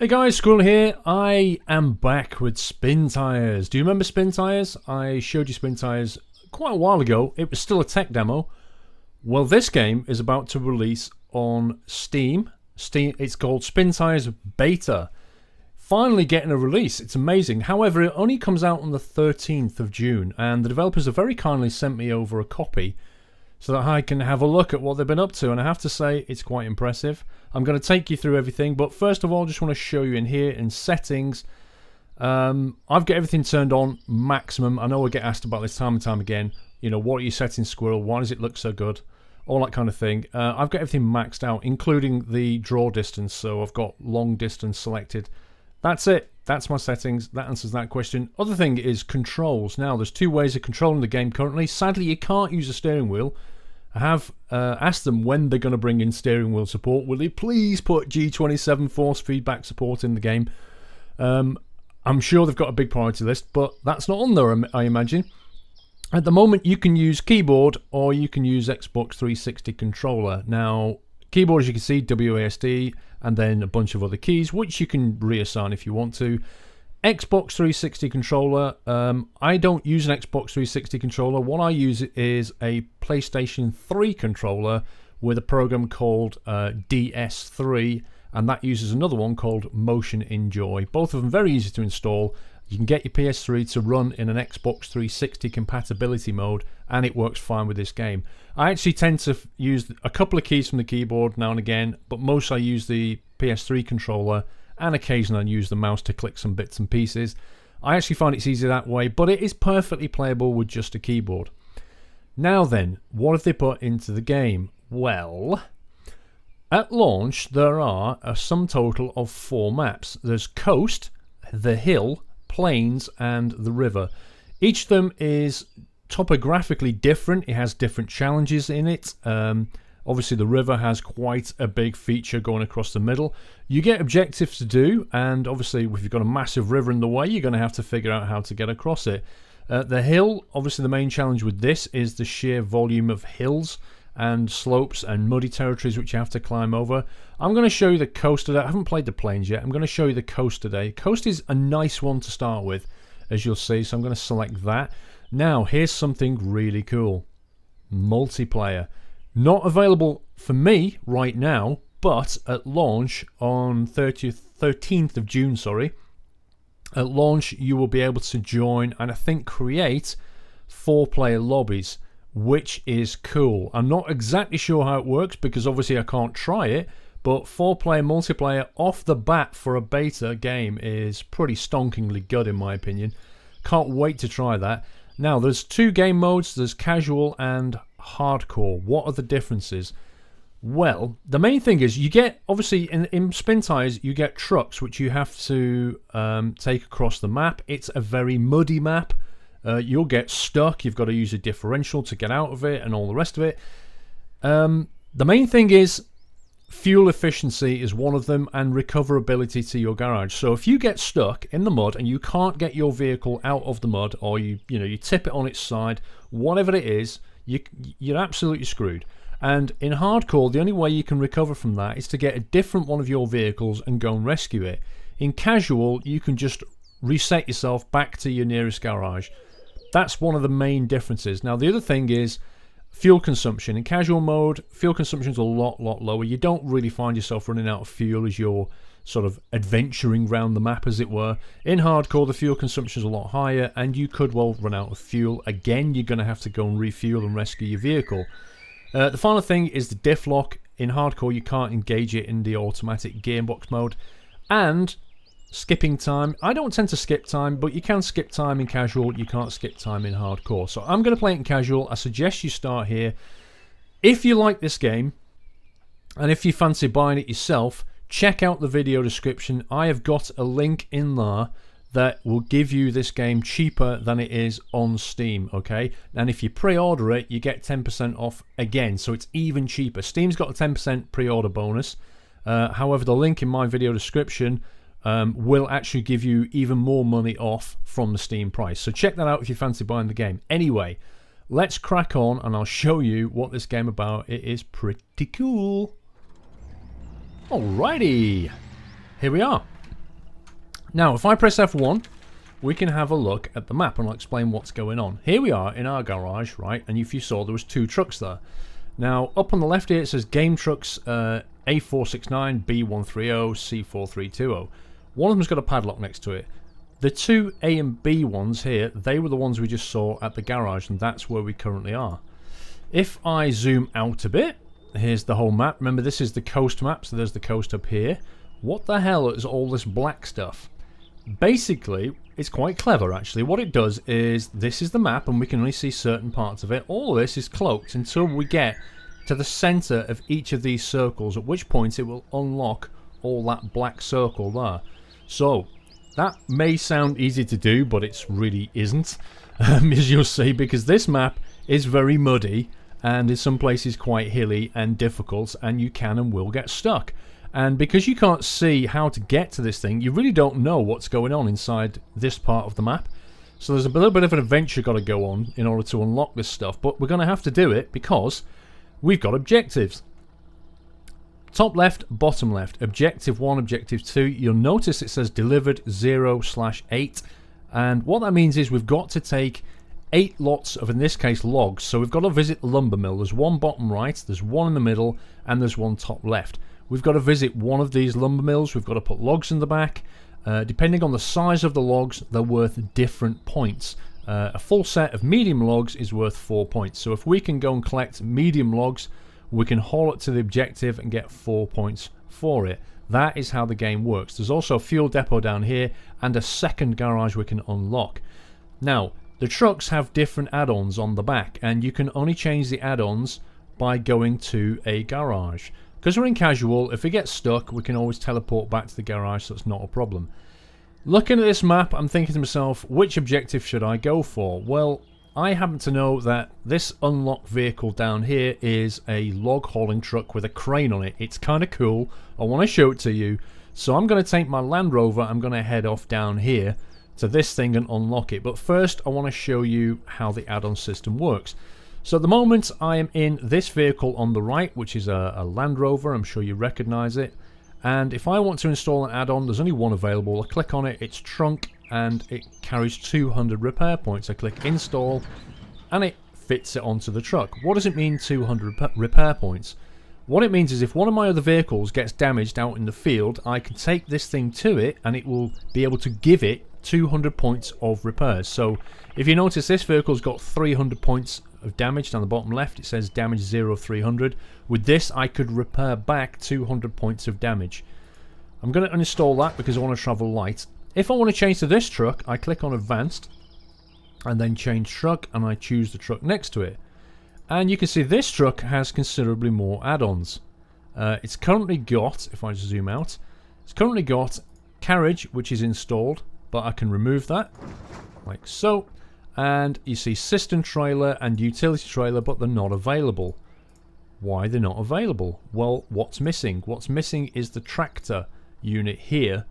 Hey guys, Squirrel here. I am back with SPINTIRES. Do you remember SPINTIRES? I showed you SPINTIRES quite a while ago. It was still a tech demo. Well, this game is about to release on Steam. It's called SPINTIRES Beta. Finally getting a release. It's amazing. However, it only comes out on the 13th of June, and the developers have very kindly sent me over a copy so that I can have a look at what they've been up to, and I have to say it's quite impressive. I'm going to take you through everything, but first of all, I just want to show you in here in settings. I've got everything turned on maximum. I know I get asked about this time and time again. You know, what are you setting, Squirrel? Why does it look so good? All that kind of thing. I've got everything maxed out, including the draw distance, so I've got long distance selected. That's it. That's my settings. That answers that question. Other thing is controls. Now, there's two ways of controlling the game currently. Sadly, you can't use a steering wheel. I have asked them when they're going to bring in steering wheel support. Will they please put G27 force feedback support in the game? I'm sure they've got a big priority list, but that's not on there, I imagine. At the moment, you can use keyboard or you can use Xbox 360 controller. Now, keyboard, as you can see, WASD, and then a bunch of other keys, which you can reassign if you want to. Xbox 360 controller, I don't use an Xbox 360 controller. What I use is a PlayStation 3 controller with a program called DS3, and that uses another one called Motion Enjoy. Both of them very easy to install. You can get your PS3 to run in an Xbox 360 compatibility mode, and it works fine with this game. I actually tend to use a couple of keys from the keyboard now and again, but most I use the PS3 controller, and occasionally I use the mouse to click some bits and pieces. I actually find it's easier that way, but it is perfectly playable with just a keyboard. Now then, what have they put into the game? Well, at launch there are a sum total of 4 maps. There's Coast, the Hill, Plains, and the River. Each of them is topographically different. It has different challenges in it. Obviously, the river has quite a big feature going across the middle. You get objectives to do, and obviously, if you've got a massive river in the way, you're going to have to figure out how to get across it. The hill, obviously, the main challenge with this is the sheer volume of hills and slopes and muddy territories which you have to climb over. I'm going to show you the coast today. I haven't played the plains yet. I'm going to show you the coast today. Coast is a nice one to start with, as you'll see, so I'm going to select that. Now, here's something really cool. Multiplayer. Not available for me right now, but at launch on 13th of June, at launch you will be able to join and I think create 4-player lobbies, which is cool. I'm not exactly sure how it works because obviously I can't try it, but 4-player multiplayer off the bat for a beta game is pretty stonkingly good in my opinion. Can't wait to try that. Now, there's 2 game modes. There's casual and hardcore. What are the differences? Well, the main thing is you get, obviously, in SPINTIRES, you get trucks which you have to take across the map. It's a very muddy map. You'll get stuck. You've got to use a differential to get out of it and all the rest of it. The main thing is fuel efficiency is one of them, and recoverability to your garage. So if you get stuck in the mud and you can't get your vehicle out of the mud, or you tip it on its side, whatever it is, you're absolutely screwed. And in hardcore, the only way you can recover from that is to get a different one of your vehicles and go and rescue it. In casual, you can just reset yourself back to your nearest garage. That's one of the main differences. Now, the other thing is fuel consumption. In casual mode, fuel consumption is a lot lower. You don't really find yourself running out of fuel as you're sort of adventuring around the map, as it were. In hardcore, the fuel consumption is a lot higher, and you could well run out of fuel. Again, you're going to have to go and refuel and rescue your vehicle. The final thing is the diff lock. In hardcore, you can't engage it in the automatic gearbox mode. And skipping time. I don't tend to skip time, but you can skip time in casual. You can't skip time in hardcore. So I'm going to play it in casual. I suggest you start here. If you like this game, and if you fancy buying it yourself, check out the video description. I have got a link in there that will give you this game cheaper than it is on Steam, okay? And if you pre-order it, you get 10% off again, so it's even cheaper. Steam's got a 10% pre-order bonus. However, the link in my video description will actually give you even more money off from the Steam price. So check that out if you fancy buying the game. Anyway, let's crack on and I'll show you what this game about. It is pretty cool. Alrighty, here we are. Now, if I press F1, we can have a look at the map and I'll explain what's going on. Here we are in our garage, right? And if you saw, there was 2 trucks there. Now, up on the left here, it says Game Trucks A469, B130, C4320. One of them's got a padlock next to it. The 2 A and B ones here, they were the ones we just saw at the garage, and that's where we currently are. If I zoom out a bit, here's the whole map. Remember, this is the coast map, so there's the coast up here. What the hell is all this black stuff? Basically, it's quite clever actually. What it does is, this is the map and we can only see certain parts of it. All of this is cloaked until we get to the center of each of these circles, at which point it will unlock all that black circle there. So, that may sound easy to do, but it really isn't, as you'll see, because this map is very muddy and in some places quite hilly and difficult, and you can and will get stuck. And because you can't see how to get to this thing, you really don't know what's going on inside this part of the map. So there's a little bit of an adventure got to go on in order to unlock this stuff, but we're going to have to do it because we've got objectives. Top left, bottom left. Objective 1, Objective 2. You'll notice it says delivered 0/8. And what that means is we've got to take 8 lots of, in this case, logs. So we've got to visit the lumber mill. There's one bottom right, there's one in the middle, and there's one top left. We've got to visit one of these lumber mills. We've got to put logs in the back. Depending on the size of the logs, they're worth different points. A full set of medium logs is worth 4 points. So if we can go and collect medium logs, we can haul it to the objective and get 4 points for it. That is how the game works. There's also a fuel depot down here and a second garage we can unlock. Now, the trucks have different add-ons on the back, and you can only change the add-ons by going to a garage. Because we're in casual, if we get stuck, we can always teleport back to the garage, so it's not a problem. Looking at this map, I'm thinking to myself, which objective should I go for? Well, I happen to know that this unlocked vehicle down here is a log hauling truck with a crane on it. It's kind of cool. I want to show it to you. So I'm going to take my Land Rover, I'm going to head off down here to this thing and unlock it. But first, I want to show you how the add-on system works. So at the moment, I am in this vehicle on the right, which is a Land Rover. I'm sure you recognize it. And if I want to install an add-on, there's only one available. I click on it, it's trunk, and it carries 200 repair points. I click install, and it fits it onto the truck. What does it mean, 200 repair points? What it means is if one of my other vehicles gets damaged out in the field, I can take this thing to it, and it will be able to give it 200 points of repairs. So if you notice, this vehicle's got 300 points of damage down the bottom left. It says damage 0/300. With this, I could repair back 200 points of damage. I'm going to uninstall that because I want to travel light. If I want to change to this truck, I click on advanced and then change truck, and I choose the truck next to it. And you can see this truck has considerably more add-ons. It's currently got, if I just zoom out, it's currently got carriage, which is installed, but I can remove that like so. And you see cistern trailer and utility trailer, but they're not available. Why they're not available? Well, what's missing? What's missing is the tractor unit here.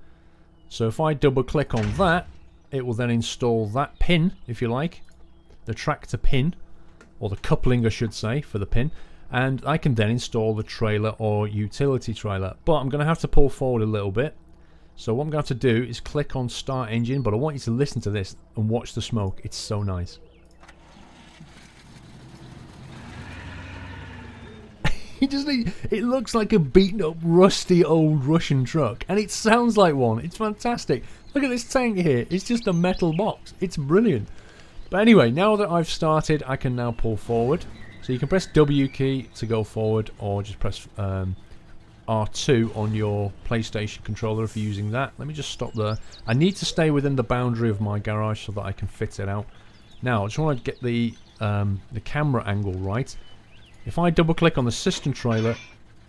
So if I double click on that, it will then install that pin, if you like, the tractor pin, or the coupling I should say for the pin, and I can then install the trailer or utility trailer. But I'm going to have to pull forward a little bit. So what I'm going to have to do is click on start engine, but I want you to listen to this and watch the smoke. It's so nice. It looks like a beaten up rusty old Russian truck, and it sounds like one. It's fantastic. Look at this tank here. It's just a metal box. It's brilliant. But anyway, now that I've started, I can now pull forward. So you can press W key to go forward, or just press R2 on your PlayStation controller if you're using that. Let me just stop there. I need to stay within the boundary of my garage so that I can fit it out. Now I just want to get the camera angle right. If I double click on the cistern trailer,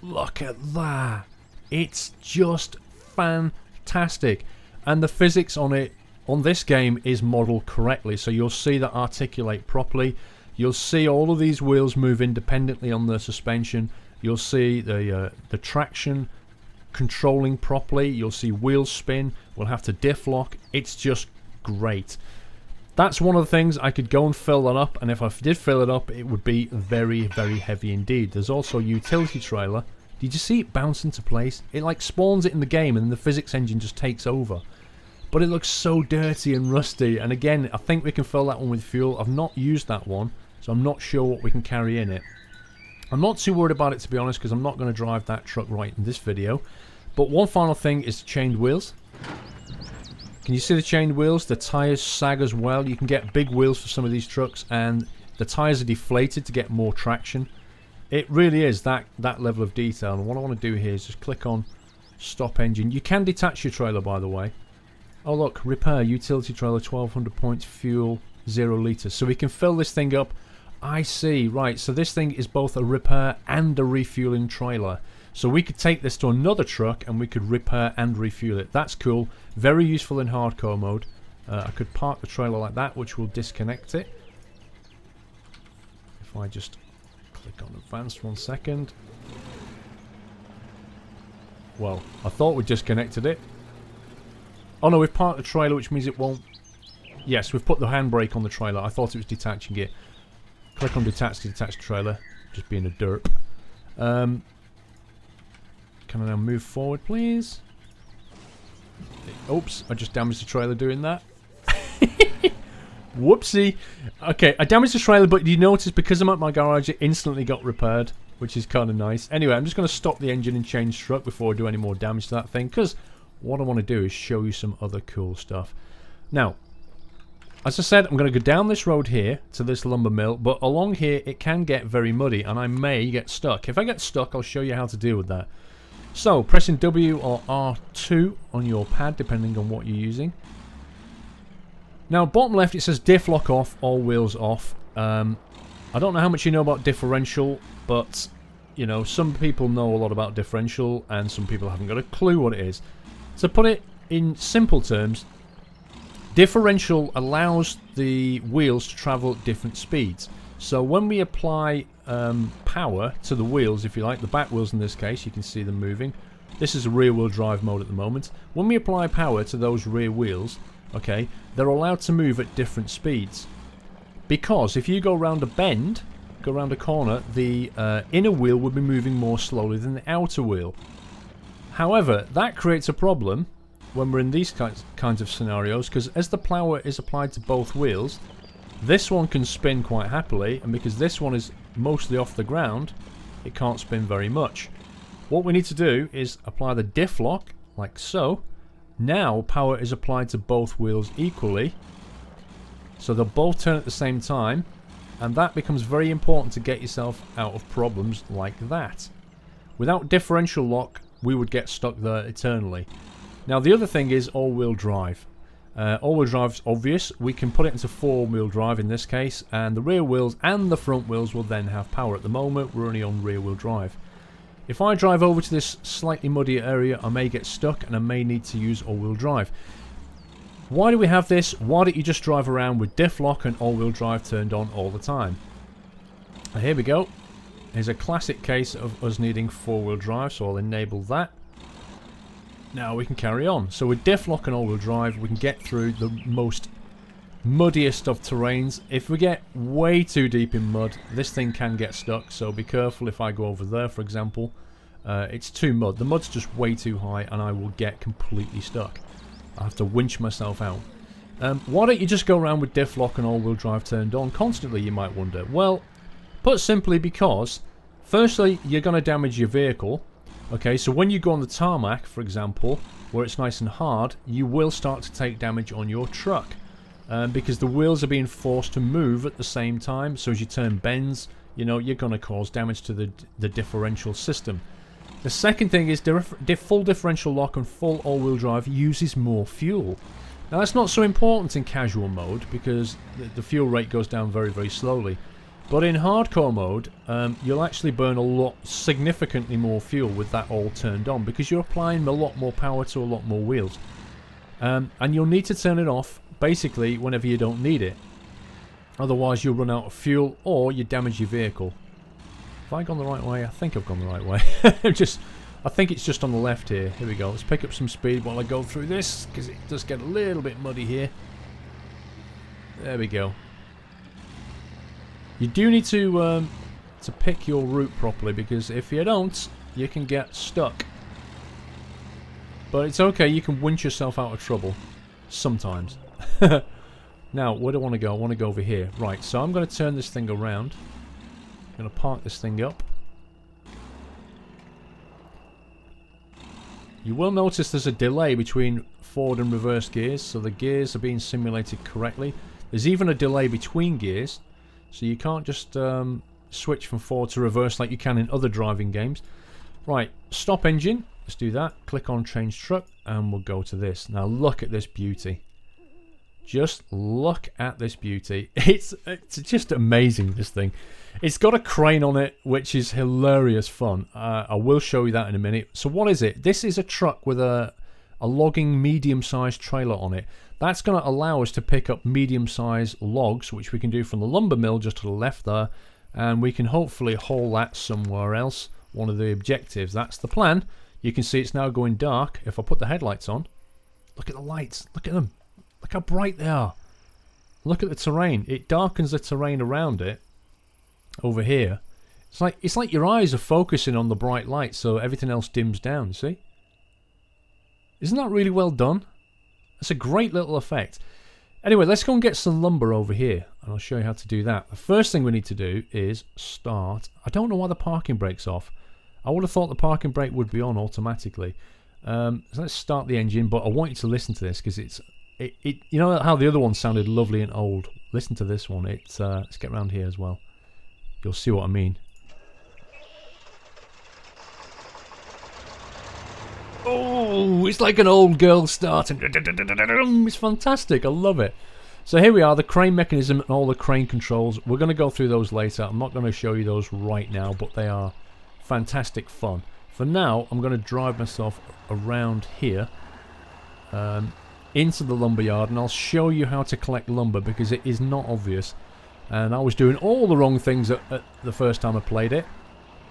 look at that. It's just fantastic. And the physics on it, on this game, is modeled correctly. So you'll see that articulate properly. You'll see all of these wheels move independently on the suspension. You'll see the traction controlling properly. You'll see wheels spin. We'll have to diff lock. It's just great. That's one of the things. I could go and fill that up, and if I did fill it up, it would be very, very heavy indeed. There's also a utility trailer. Did you see it bounce into place? It like spawns it in the game, and then the physics engine just takes over. but it looks so dirty and rusty. And again, I think we can fill that one with fuel. I've not used that one, so I'm not sure what we can carry in it. I'm not too worried about it, to be honest, because I'm not going to drive that truck right in this video. But one final thing is the chained wheels. Can you see the chained wheels? The tyres sag as well. You can get big wheels for some of these trucks, and the tyres are deflated to get more traction. It really is that level of detail. And what I want to do here is just click on stop engine. You can detach your trailer, by the way. Oh look, repair utility trailer, 1200 points, fuel 0 litres. So we can fill this thing up. I see, right, so this thing is both a repair and a refueling trailer. So we could take this to another truck and we could repair and refuel it. That's cool. Very useful in hardcore mode. I could park the trailer like that, which will disconnect it. If I just click on advanced 1 second. Well, I thought we disconnected it. Oh no, we've parked the trailer, which means it won't... Yes, we've put the handbrake on the trailer. I thought it was detaching it. Click on detach to detach the trailer. Just being a derp. Can I now move forward, please? Oops, I just damaged the trailer doing that. Whoopsie. Okay, I damaged the trailer, but you notice because I'm at my garage, it instantly got repaired, which is kind of nice. Anyway, I'm just going to stop the engine and change truck before I do any more damage to that thing, because what I want to do is show you some other cool stuff. Now, as I said, I'm going to go down this road here to this lumber mill, but along here it can get very muddy and I may get stuck. If I get stuck, I'll show you how to deal with that. So, pressing W or R2 on your pad, depending on what you're using. Now, bottom left, it says diff lock off, all wheels off. I don't know how much you know about differential, but, you know, some people know a lot about differential and some people haven't got a clue what it is. To put it in simple terms, differential allows the wheels to travel at different speeds. So when we apply power to the wheels, if you like, the back wheels in this case, you can see them moving. This is a rear wheel drive mode at the moment. When we apply power to those rear wheels, okay, they're allowed to move at different speeds. Because if you go around a bend, go around a corner, the inner wheel will be moving more slowly than the outer wheel. However, that creates a problem when we're in these kinds of scenarios, because as the power is applied to both wheels, this one can spin quite happily, and because this one is mostly off the ground, it can't spin very much. What we need to do is apply the diff lock, like so. Now power is applied to both wheels equally, so they'll both turn at the same time, and that becomes very important to get yourself out of problems like that. Without differential lock, we would get stuck there eternally. Now the other thing is all-wheel drive. All-wheel drive is obvious. We can put it into four-wheel drive in this case, and the rear wheels and the front wheels will then have power. At the moment, we're only on rear-wheel drive. If I drive over to this slightly muddier area, I may get stuck and I may need to use all-wheel drive. Why do we have this? Why don't you just drive around with diff lock and all-wheel drive turned on all the time? Here we go. Here's a classic case of us needing four-wheel drive, so I'll enable that. Now we can carry on. So with diff lock and all-wheel drive, we can get through the most muddiest of terrains. If we get way too deep in mud, this thing can get stuck, so be careful. If I go over there, for example, it's too mud. The mud's just way too high and I will get completely stuck. I have to winch myself out. Why don't you just go around with diff lock and all-wheel drive turned on constantly, you might wonder? Well, put simply, because firstly, you're going to damage your vehicle. Okay, so when you go on the tarmac, for example, where it's nice and hard, you will start to take damage on your truck. Because the wheels are being forced to move at the same time, so as you turn bends, you know, you're going to cause damage to the differential system. The second thing is full differential lock and full all-wheel drive uses more fuel. Now that's not so important in casual mode, because the fuel rate goes down very, very slowly. But in hardcore mode, you'll actually burn significantly more fuel with that all turned on, because you're applying a lot more power to a lot more wheels. And you'll need to turn it off, basically, whenever you don't need it. Otherwise, you'll run out of fuel, or you damage your vehicle. Have I gone the right way? I think I've gone the right way. I think it's just on the left here. Here we go. Let's pick up some speed while I go through this, because it does get a little bit muddy here. There we go. You do need to pick your route properly, because if you don't, you can get stuck. But it's okay, you can winch yourself out of trouble. Sometimes. Now, where do I want to go? I want to go over here. Right, so I'm going to turn this thing around. I'm going to park this thing up. You will notice there's a delay between forward and reverse gears, so the gears are being simulated correctly. There's even a delay between gears, so you can't just switch from forward to reverse like you can in other driving games. Right, stop engine. Let's do that. Click on change truck, and we'll go to this. Now look at this beauty. Just look at this beauty. It's just amazing, this thing. It's got a crane on it, which is hilarious fun. I will show you that in a minute. So what is it? This is a truck with a logging medium-sized trailer on it. That's going to allow us to pick up medium-sized logs, which we can do from the lumber mill just to the left there. And we can hopefully haul that somewhere else. One of the objectives. That's the plan. You can see it's now going dark. If I put the headlights on, look at the lights. Look at them. Look how bright they are. Look at the terrain. It darkens the terrain around it over here. It's like your eyes are focusing on the bright light, so everything else dims down, see? Isn't that really well done? It's a great little effect. Anyway, let's go and get some lumber over here, and I'll show you how to do that. The first thing we need to do is start. I don't know why the parking brake's off. I would have thought the parking brake would be on automatically. So let's start the engine, but I want you to listen to this because it's... you know how the other one sounded lovely and old? Listen to this one. Let's get around here as well. You'll see what I mean. Oh, it's like an old girl starting. It's fantastic. I love it. So here we are, the crane mechanism and all the crane controls. We're going to go through those later. I'm not going to show you those right now, but they are fantastic fun. For now, I'm going to drive myself around here. Into the lumber yard, and I'll show you how to collect lumber because it is not obvious, and I was doing all the wrong things at the first time I played it,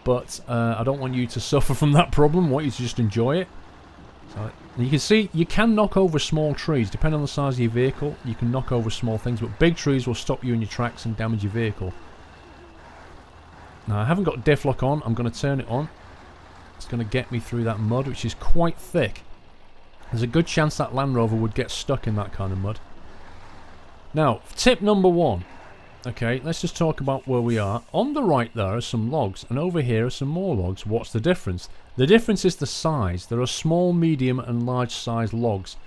but I don't want you to suffer from that problem. I want you to just enjoy it. So you can see you can knock over small trees depending on the size of your vehicle. You can knock over small things, but big trees will stop you in your tracks and damage your vehicle. Now I haven't got diff lock on. I'm going to turn it on. It's going to get me through that mud, which is quite thick. There's a good chance that Land Rover would get stuck in that kind of mud. Now, tip number one. Okay, let's just talk about where we are. On the right there are some logs, and over here are some more logs. What's the difference? The difference is the size. There are small, medium, and large size logs.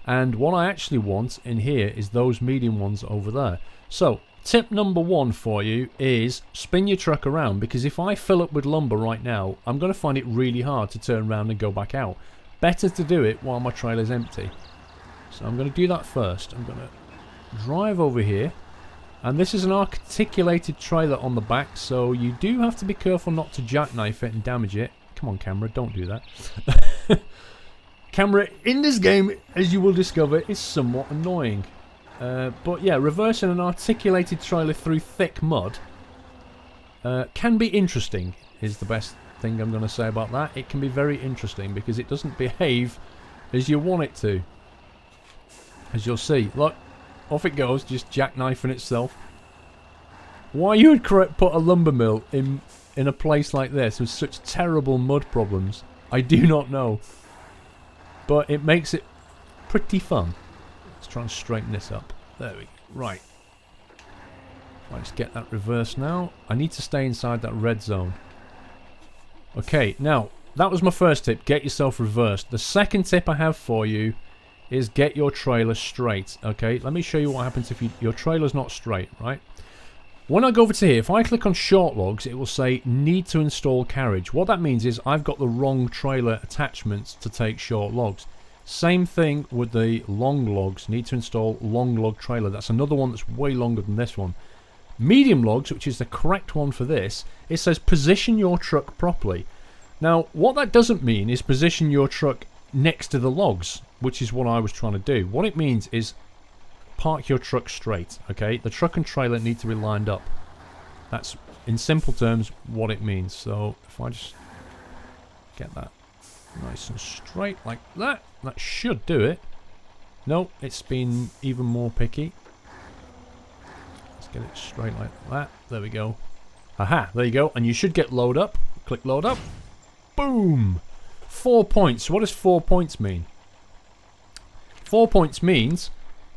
And what I actually want in here is those medium ones over there. So, tip number one for you is spin your truck around, because if I fill up with lumber right now, I'm going to find it really hard to turn around and go back out. Better to do it while my trailer's empty. So I'm going to do that first. I'm going to drive over here. And this is an articulated trailer on the back, so you do have to be careful not to jackknife it and damage it. Come on, camera, don't do that. Camera in this game, as you will discover, is somewhat annoying. But yeah, reversing an articulated trailer through thick mud can be interesting, is the best thing I'm going to say about that. It can be very interesting because it doesn't behave as you want it to. As you'll see. Look, off it goes, just jackknifing itself. Why you would put a lumber mill in a place like this with such terrible mud problems, I do not know. But it makes it pretty fun. Let's try and straighten this up. There we go. Right. Let's get that reversed now. I need to stay inside that red zone. Okay, now, that was my first tip. Get yourself reversed. The second tip I have for you is get your trailer straight. Okay, let me show you what happens if your trailer's not straight, right? When I go over to here, if I click on short logs, it will say need to install carriage. What that means is I've got the wrong trailer attachments to take short logs. Same thing with the long logs. Need to install long log trailer. That's another one that's way longer than this one. Medium logs, which is the correct one for this, it says position your truck properly. Now, what that doesn't mean is position your truck next to the logs, which is what I was trying to do. What it means is park your truck straight, okay? The truck and trailer need to be lined up. That's, in simple terms, what it means. So, if I just get that nice and straight like that, that should do it. No, it's been even more picky. Get it straight like that. There we go. Aha, there you go. And you should get load up. Click load up. Boom! 4 points. What does 4 points mean? 4 points means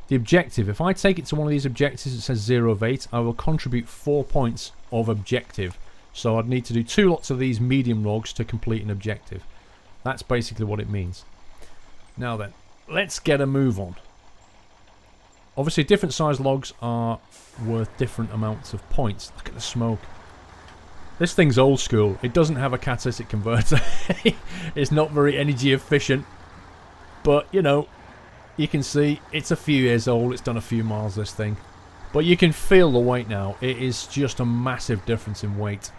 the objective. If I take it to one of these objectives that says 0 of 8, I will contribute 4 points of objective. So I'd need to do 2 lots of these medium logs to complete an objective. That's basically what it means. Now then, let's get a move on. Obviously, different size logs are worth different amounts of points. Look at the smoke. This thing's old school. It doesn't have a catalytic converter. It's not very energy efficient. But, you know, you can see it's a few years old. It's done a few miles, this thing. But you can feel the weight now. It is just a massive difference in weight.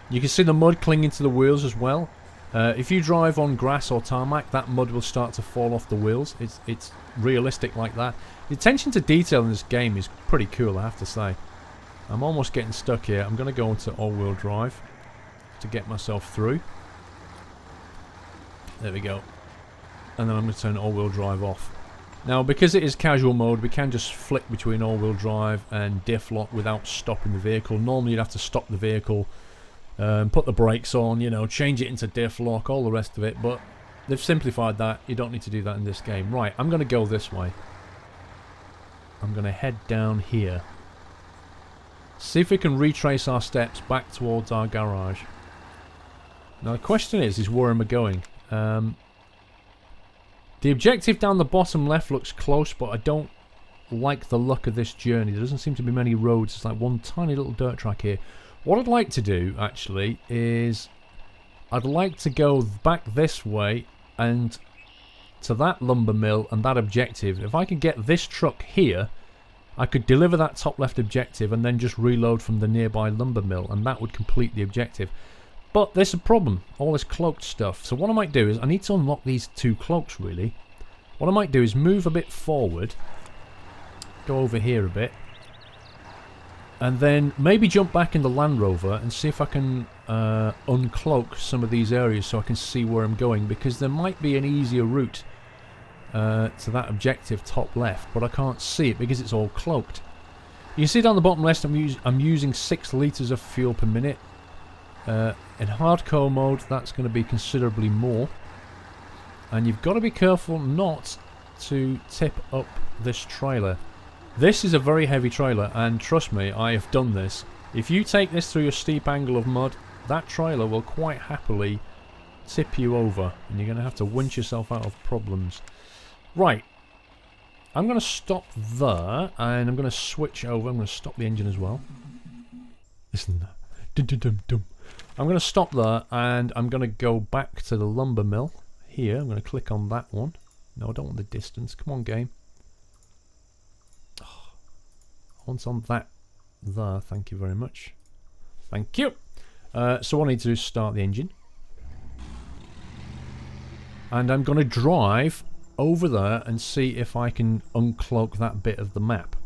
You can see the mud clinging to the wheels as well. If you drive on grass or tarmac, that mud will start to fall off the wheels. It's realistic like that. The attention to detail in this game is pretty cool, I have to say. I'm almost getting stuck here. I'm going to go into all-wheel drive to get myself through. There we go. And then I'm going to turn all-wheel drive off. Now, because it is casual mode, we can just flick between all-wheel drive and diff lock without stopping the vehicle. Normally, you'd have to stop the vehicle, put the brakes on, you know, change it into diff lock, all the rest of it. But they've simplified that. You don't need to do that in this game. Right, I'm going to go this way. I'm going to head down here. See if we can retrace our steps back towards our garage. Now the question is where am I going? The objective down the bottom left looks close, but I don't like the look of this journey. There doesn't seem to be many roads. It's like one tiny little dirt track here. What I'd like to do, actually, is I'd like to go back this way and to that lumber mill and that objective. If I could get this truck here, I could deliver that top left objective and then just reload from the nearby lumber mill, and that would complete the objective. But there's a problem, all this cloaked stuff. So what I might do is, I need to unlock these 2 cloaks really. What I might do is move a bit forward, go over here a bit, and then maybe jump back in the Land Rover and see if I can uncloak some of these areas so I can see where I'm going, because there might be an easier route to that objective top left, but I can't see it because it's all cloaked. You can see down the bottom left I'm using 6 litres of fuel per minute. In hardcore mode that's going to be considerably more, and you've got to be careful not to tip up this trailer. This is a very heavy trailer, and trust me, I have done this. If you take this through a steep angle of mud, that trailer will quite happily tip you over, and you're going to have to winch yourself out of problems. Right, I'm going to stop there, and I'm going to switch over. I'm going to stop the engine as well. Listen, I'm going to stop there, and I'm going to go back to the lumber mill here. I'm going to click on that one. No, I don't want the distance. Come on, game. Oh, I want on that there. Thank you very much. Thank you. So what I need to do is start the engine. And I'm going to drive over there and see if I can uncloak that bit of the map.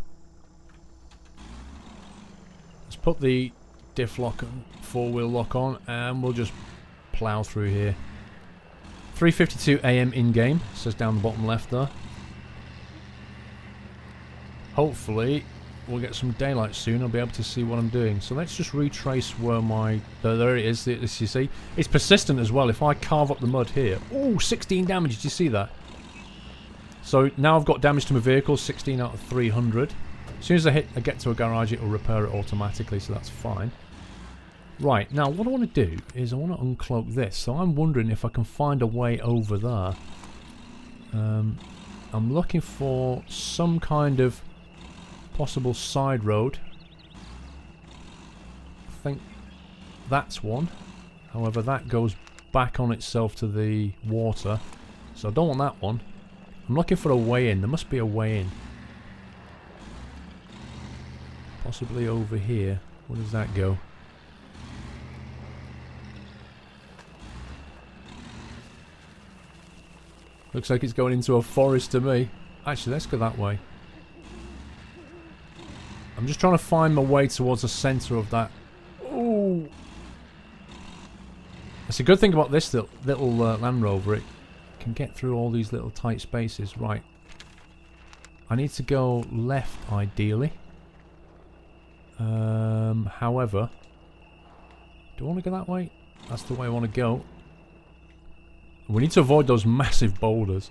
Let's put the diff lock and 4-wheel lock on, and we'll just plough through here. 3:52 AM in game, says down the bottom left there. Hopefully we'll get some daylight soon. I'll be able to see what I'm doing. So let's just retrace where my... There it is. This, you see, it's persistent as well. If I carve up the mud here... Oh, 16 damage. Did you see that? So now I've got damage to my vehicle, 16 out of 300. As soon as I get to a garage, it will repair it automatically, so that's fine. Right, now what I want to do is I want to uncloak this. So I'm wondering if I can find a way over there. I'm looking for some kind of possible side road. I think that's one. However, that goes back on itself to the water. So I don't want that one. I'm looking for a way in. There must be a way in. Possibly over here. Where does that go? Looks like it's going into a forest to me. Actually, let's go that way. I'm just trying to find my way towards the centre of that. Oh! That's a good thing about this little Land Rover. It can get through all these little tight spaces. Right. I need to go left, ideally. However, do I want to go that way? That's the way I want to go. We need to avoid those massive boulders.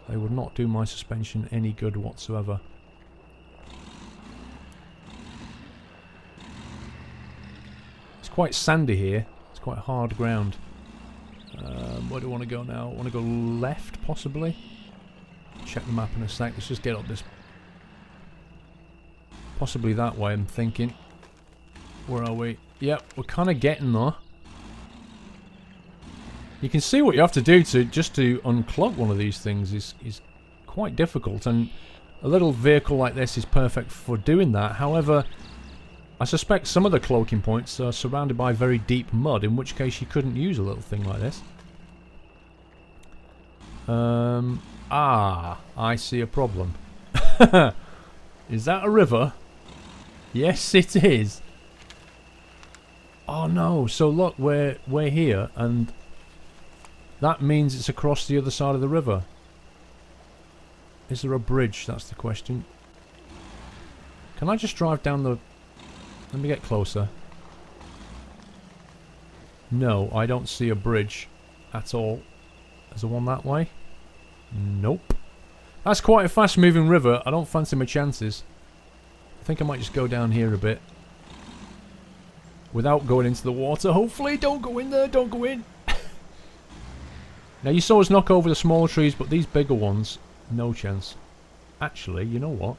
They would not do my suspension any good whatsoever. It's quite sandy here. It's quite hard ground. Where do I want to go now? I want to go left, possibly. Check the map in a sec. Let's just get up this. Possibly that way, I'm thinking. Where are we? Yep, we're kind of getting there. You can see what you have to do to just to unclog one of these things is quite difficult, and a little vehicle like this is perfect for doing that. However, I suspect some of the cloaking points are surrounded by very deep mud, in which case you couldn't use a little thing like this. I see a problem. Is that a river? Yes, it is. Oh no, so look, we're here, and that means it's across the other side of the river. Is there a bridge? That's the question. Can I just drive down the... Let me get closer. No, I don't see a bridge at all. Is there one that way? Nope. That's quite a fast moving river. I don't fancy my chances. I think I might just go down here a bit. Without going into the water. Hopefully, don't go in there, don't go in. Now you saw us knock over the smaller trees, but these bigger ones, no chance. Actually, you know what?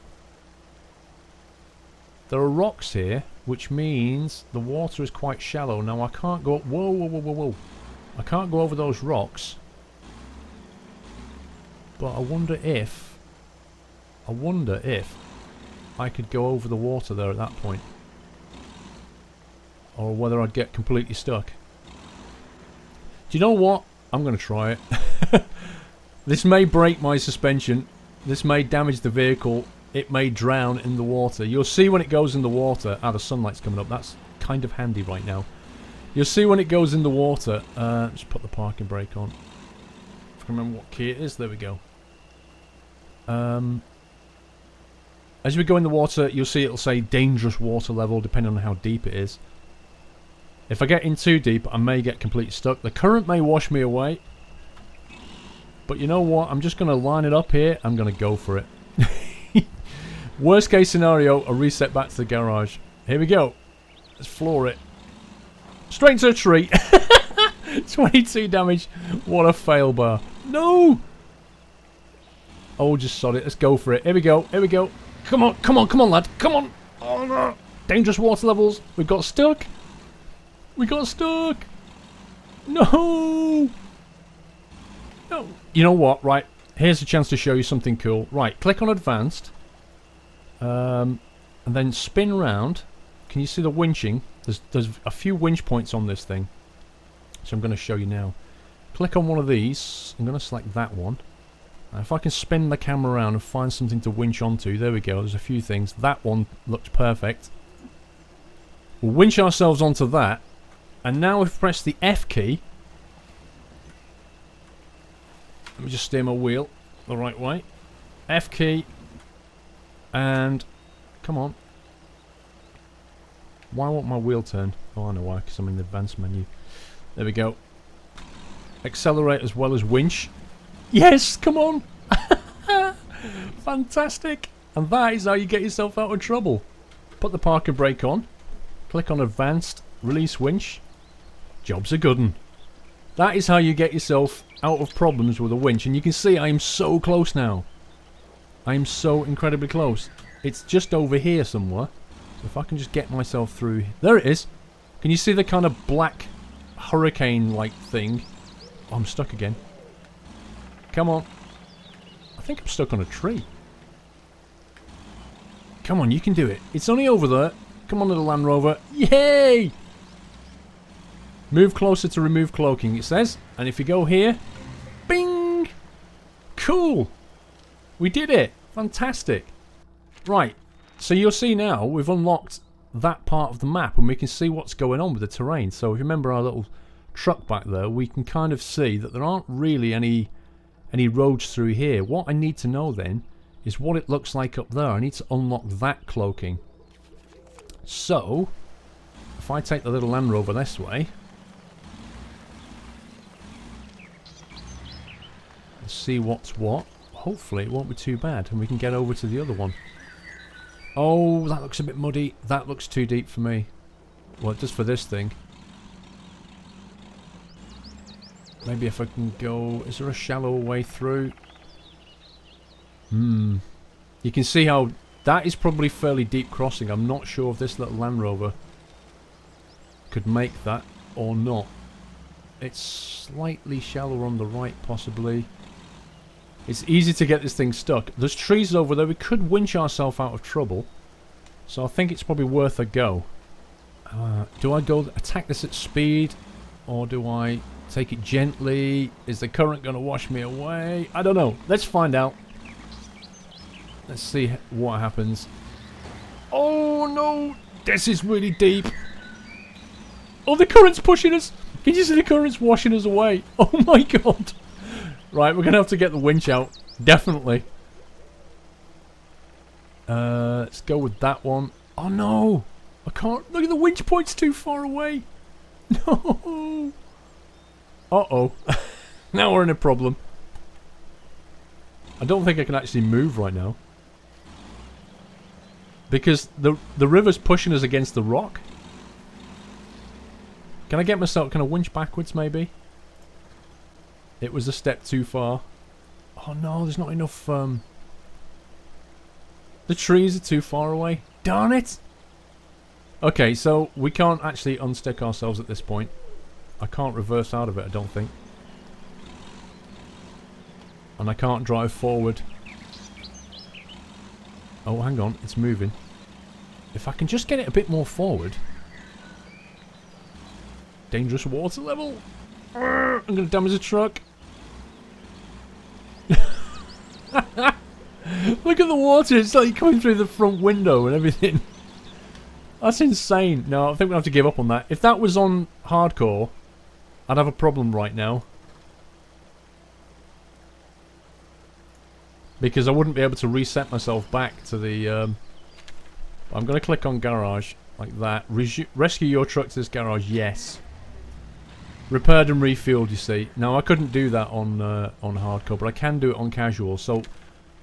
There are rocks here, which means the water is quite shallow. Now I can't go... Whoa, whoa, whoa, whoa, whoa. I can't go over those rocks. But I wonder if I could go over the water there at that point. Or whether I'd get completely stuck. Do you know what? I'm going to try it. This may break my suspension. This may damage the vehicle. It may drown in the water. You'll see when it goes in the water. Ah, the sunlight's coming up. That's kind of handy right now. You'll see when it goes in the water. Just put the parking brake on. If I can remember what key it is. There we go. As we go in the water, you'll see it'll say dangerous water level, depending on how deep it is. If I get in too deep, I may get completely stuck. The current may wash me away. But you know what? I'm just going to line it up here. I'm going to go for it. Worst case scenario, a reset back to the garage. Here we go. Let's floor it. Straight into a tree. 22 damage. What a fail bar. No! Oh, just sod it. Let's go for it. Here we go. Here we go. Come on, come on, come on, lad. Come on. Oh, no. Dangerous water levels. We got stuck. We got stuck. No. No. You know what? Right. Here's a chance to show you something cool. Right. Click on advanced. And then spin round. Can you see the winching? There's a few winch points on this thing. So I'm going to show you now. Click on one of these. I'm going to select that one. If I can spin the camera around and find something to winch onto, there we go, there's a few things. That one looks perfect. We'll winch ourselves onto that, and now if we press the F key, let me just steer my wheel the right way. F key, and come on. Why won't my wheel turn? Oh, I know why, because I'm in the advanced menu. There we go. Accelerate as well as winch. Yes, come on! Fantastic! And that is how you get yourself out of trouble. Put the parking brake on. Click on advanced. Release winch. Job's a good one. That is how you get yourself out of problems with a winch. And you can see I am so close now. I am so incredibly close. It's just over here somewhere. So if I can just get myself through... There it is! Can you see the kind of black hurricane-like thing? Oh, I'm stuck again. Come on. I think I'm stuck on a tree. Come on, you can do it. It's only over there. Come on, little Land Rover. Yay! Move closer to remove cloaking, it says. And if you go here... Bing! Cool! We did it! Fantastic! Right. So you'll see now, we've unlocked that part of the map and we can see what's going on with the terrain. So if you remember our little truck back there, we can kind of see that there aren't really any roads through here. What I need to know then is what it looks like up there. I need to unlock that cloaking. So, if I take the little Land Rover this way, let's see what's what. hopefully it won't be too bad and we can get over to the other one. Oh, that looks a bit muddy. That looks too deep for me. Well, just for this thing. Maybe if I can go... Is there a shallower way through? You can see how... That is probably fairly deep crossing. I'm not sure if this little Land Rover could make that or not. It's slightly shallower on the right, possibly. It's easy to get this thing stuck. There's trees over there. We could winch ourselves out of trouble. So I think it's probably worth a go. Do I go attack this at speed? Or do I take it gently? Is the current going to wash me away? I don't know. Let's find out. Let's see what happens. Oh no! This is really deep. Oh, the current's pushing us. Can you see the current's washing us away? Oh my god. Right, we're going to have to get the winch out. Definitely. Let's go with that one. Oh no! I can't. Look at the winch point's too far away. No! Uh-oh. Now we're in a problem. I don't think I can actually move right now. Because the river's pushing us against the rock. Can I get myself... Can I winch backwards, maybe? It was a step too far. Oh no, there's not enough... The trees are too far away. Darn it! Okay, so we can't actually unstick ourselves at this point. I can't reverse out of it, I don't think. And I can't drive forward. Oh, hang on, it's moving. If I can just get it a bit more forward. Dangerous water level. I'm going to damage the truck. Look at the water, it's like coming through the front window and everything. That's insane. No, I think we'll have to give up on that. If that was on hardcore, I'd have a problem right now. Because I wouldn't be able to reset myself back to the... I'm going to click on garage, like that. Rescue your truck to this garage, yes. Repaired and refueled, you see. Now, I couldn't do that on hardcore, but I can do it on casual. So,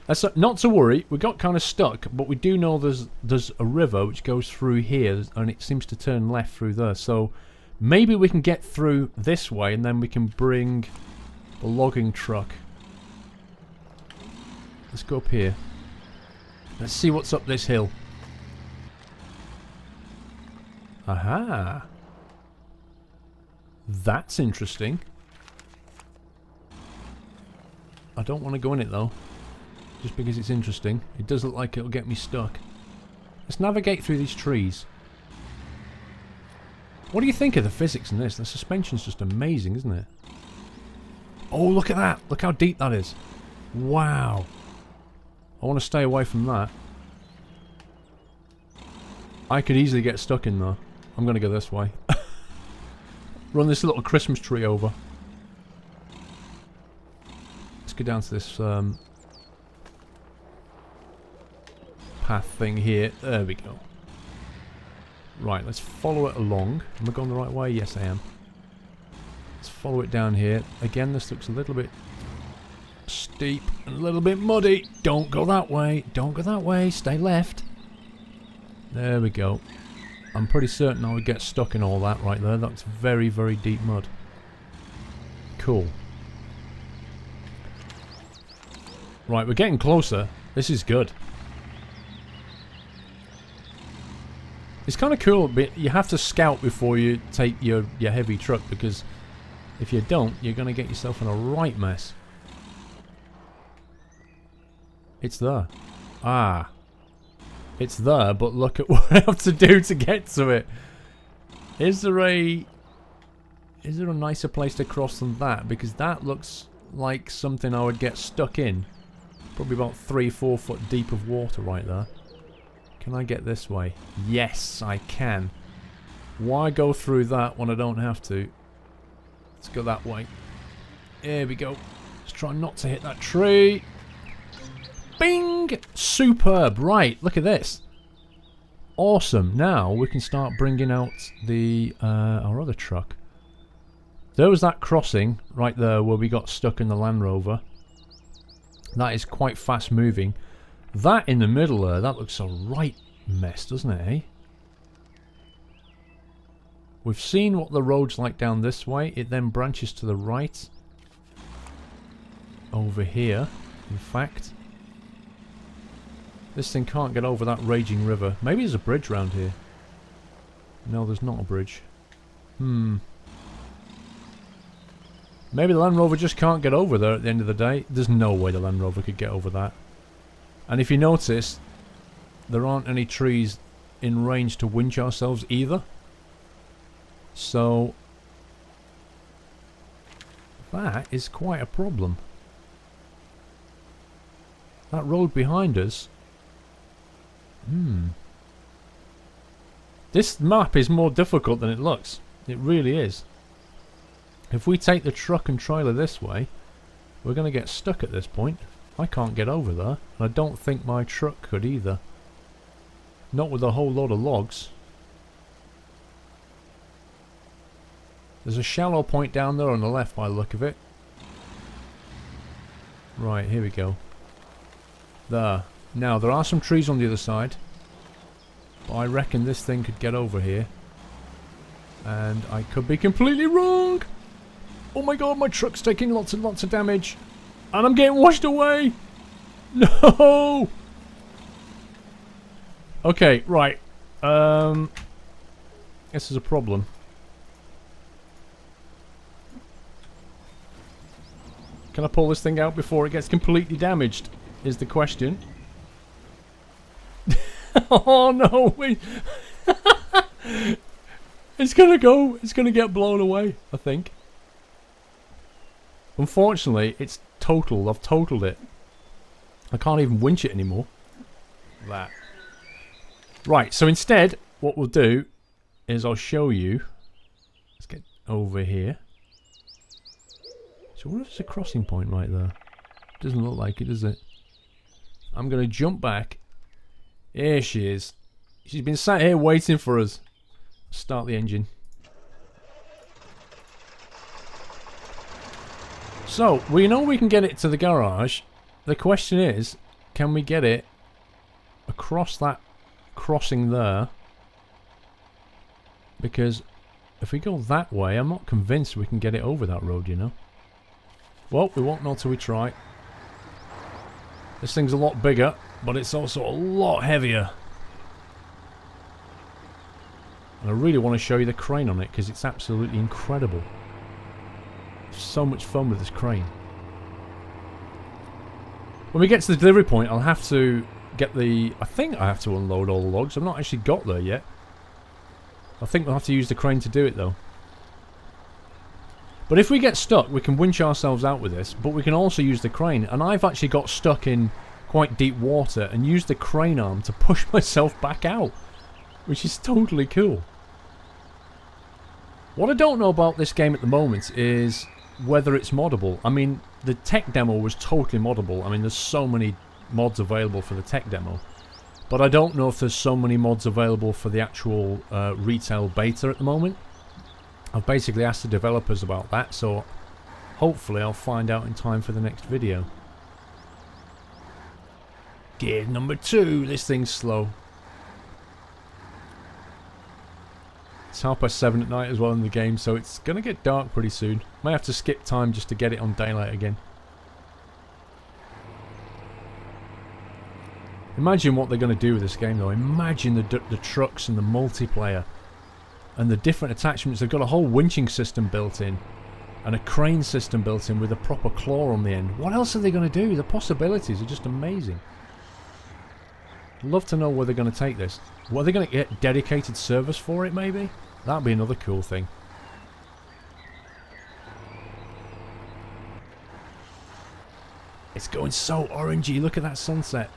that's not to worry. We got kind of stuck, but we do know there's a river which goes through here, and it seems to turn left through there. So, maybe we can get through this way, and then we can bring the logging truck. Let's go up here. Let's see what's up this hill. Aha! That's interesting. I don't want to go in it though. Just because it's interesting. It does look like it'll get me stuck. Let's navigate through these trees. What do you think of the physics in this? The suspension's just amazing, isn't it? Oh, look at that! Look how deep that is. Wow. I want to stay away from that. I could easily get stuck in there. I'm going to go this way. Run this little Christmas tree over. Let's go down to this path thing here. There we go. Right, let's follow it along. Am I going the right way? Yes, I am. Let's follow it down here. Again, this looks a little bit steep and a little bit muddy. Don't go that way. Don't go that way. Stay left. There we go. I'm pretty certain I would get stuck in all that right there. That's very, very deep mud. Cool. Right, we're getting closer. This is good. It's kind of cool, but you have to scout before you take your heavy truck, because if you don't, you're going to get yourself in a right mess. It's there. Ah. It's there, but look at what I have to do to get to it. Is there a nicer place to cross than that? Because that looks like something I would get stuck in. Probably about 3-4 foot deep of water right there. Can I get this way? Yes, I can. Why go through that when I don't have to? Let's go that way. Here we go. Let's try not to hit that tree. Bing! Superb. Right, look at this. Awesome. Now we can start bringing out the our other truck. There was that crossing right there where we got stuck in the Land Rover. That is quite fast moving. That in the middle there, that looks a right mess, doesn't it, eh? We've seen what the road's like down this way. It then branches to the right. Over here, in fact. This thing can't get over that raging river. Maybe there's a bridge around here. No, there's not a bridge. Maybe the Land Rover just can't get over there at the end of the day. There's no way the Land Rover could get over that. And if you notice, there aren't any trees in range to winch ourselves either. So, that is quite a problem. That road behind us. This map is more difficult than it looks. It really is. If we take the truck and trailer this way, we're going to get stuck at this point. I can't get over there, and I don't think my truck could either. Not with a whole load of logs. There's a shallow point down there on the left by the look of it. Right, here we go. There. Now, there are some trees on the other side. But I reckon this thing could get over here. And I could be completely wrong! Oh my god, my truck's taking lots and lots of damage. And I'm getting washed away! No! Okay, right. This is a problem. Can I pull this thing out before it gets completely damaged? Is the question. Oh no, wait. It's gonna go. It's gonna get blown away, I think. Unfortunately, it's totaled. I've totaled it. I can't even winch it anymore. That. Right, so instead, what we'll do is I'll show you. Let's get over here. So what if there's a crossing point right there? Doesn't look like it, does it? I'm going to jump back. Here she is. She's been sat here waiting for us. Start the engine. So, we know we can get it to the garage. The question is, can we get it across that crossing there? Because if we go that way, I'm not convinced we can get it over that road, you know. Well, we won't know till we try. This thing's a lot bigger, but it's also a lot heavier. And I really want to show you the crane on it, because it's absolutely incredible. So much fun with this crane. When we get to the delivery point, I'll have to get the... I think I have to unload all the logs. I've not actually got there yet. I think we'll have to use the crane to do it, though. But if we get stuck, we can winch ourselves out with this, but we can also use the crane. And I've actually got stuck in quite deep water and used the crane arm to push myself back out, which is totally cool. What I don't know about this game at the moment is whether it's moddable. I mean, the tech demo was totally moddable. I mean, there's so many mods available for the tech demo. But I don't know if there's so many mods available for the actual retail beta at the moment. I've basically asked the developers about that, so hopefully I'll find out in time for the next video. Gear number 2. This thing's slow. It's 7:30 at night as well in the game, so it's going to get dark pretty soon. Might have to skip time just to get it on daylight again. Imagine what they're going to do with this game, though. Imagine the trucks and the multiplayer. And the different attachments. They've got a whole winching system built in. And a crane system built in with a proper claw on the end. What else are they going to do? The possibilities are just amazing. I'd love to know where they're going to take this. What, are they going to get dedicated servers for it, maybe? That'd be another cool thing. It's going so orangey. Look at that sunset.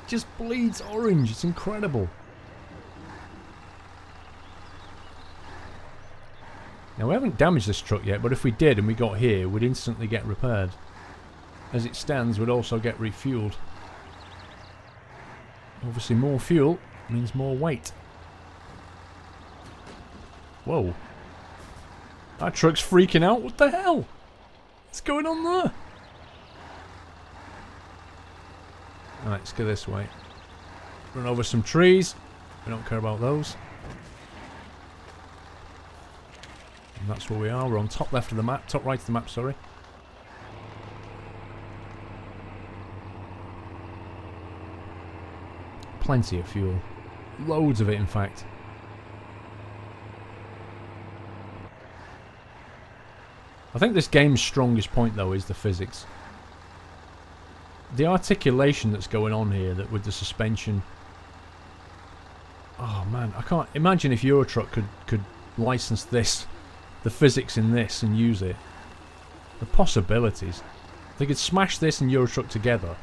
It just bleeds orange. It's incredible. Now, we haven't damaged this truck yet, but if we did and we got here, we'd instantly get repaired. As it stands, we'd also get refueled. Obviously, more fuel means more weight. Whoa. That truck's freaking out. What the hell? What's going on there? Alright, let's go this way. Run over some trees. We don't care about those. And that's where we are. We're on top left of the map. Top right of the map, sorry. Plenty of fuel. Loads of it, in fact. I think this game's strongest point, though, is the physics. The articulation that's going on here, that with the suspension. Oh man, I can't imagine if Eurotruck could license this, the physics in this, and use it. The possibilities. They could smash this and Eurotruck together.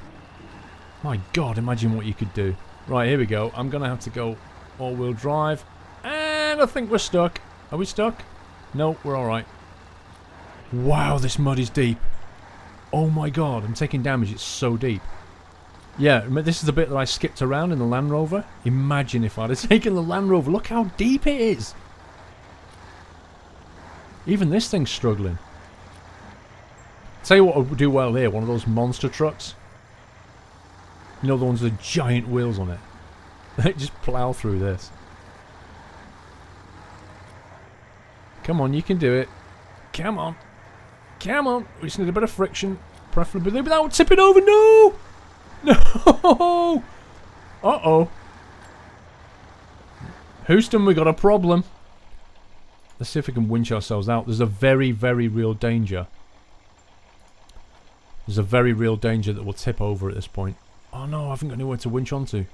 My God, imagine what you could do. Right, here we go. I'm gonna have to go all-wheel drive, and I think we're stuck. Are we stuck? No, we're all right. Wow, this mud is deep. Oh my God, I'm taking damage. It's so deep. Yeah, this is the bit that I skipped around in the Land Rover. Imagine if I'd have taken the Land Rover. Look how deep it is. Even this thing's struggling. Tell you what would do well here. One of those monster trucks. You know, the ones with the giant wheels on it. They just plough through this. Come on, you can do it. Come on. Come on. We just need a bit of friction. Preferably without tipping over. No! No! Uh-oh. Houston, we got a problem. Let's see if we can winch ourselves out. There's a very, very real danger. There's a very real danger that we'll tip over at this point. Oh no, I haven't got anywhere to winch onto.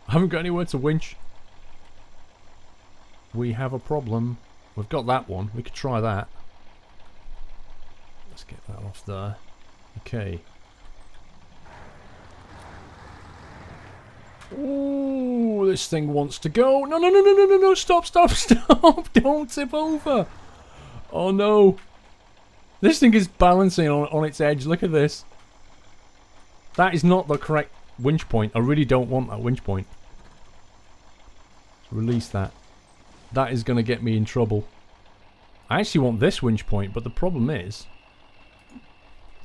I haven't got anywhere to winch. We have a problem. We've got that one. We could try that. Let's get that off there. Okay. Ooh, this thing wants to go. No, no, no, no, no, no, no. Stop, stop, stop. Don't tip over. Oh no. This thing is balancing on its edge. Look at this. That is not the correct winch point. I really don't want that winch point. Release that. That is going to get me in trouble. I actually want this winch point, but the problem is...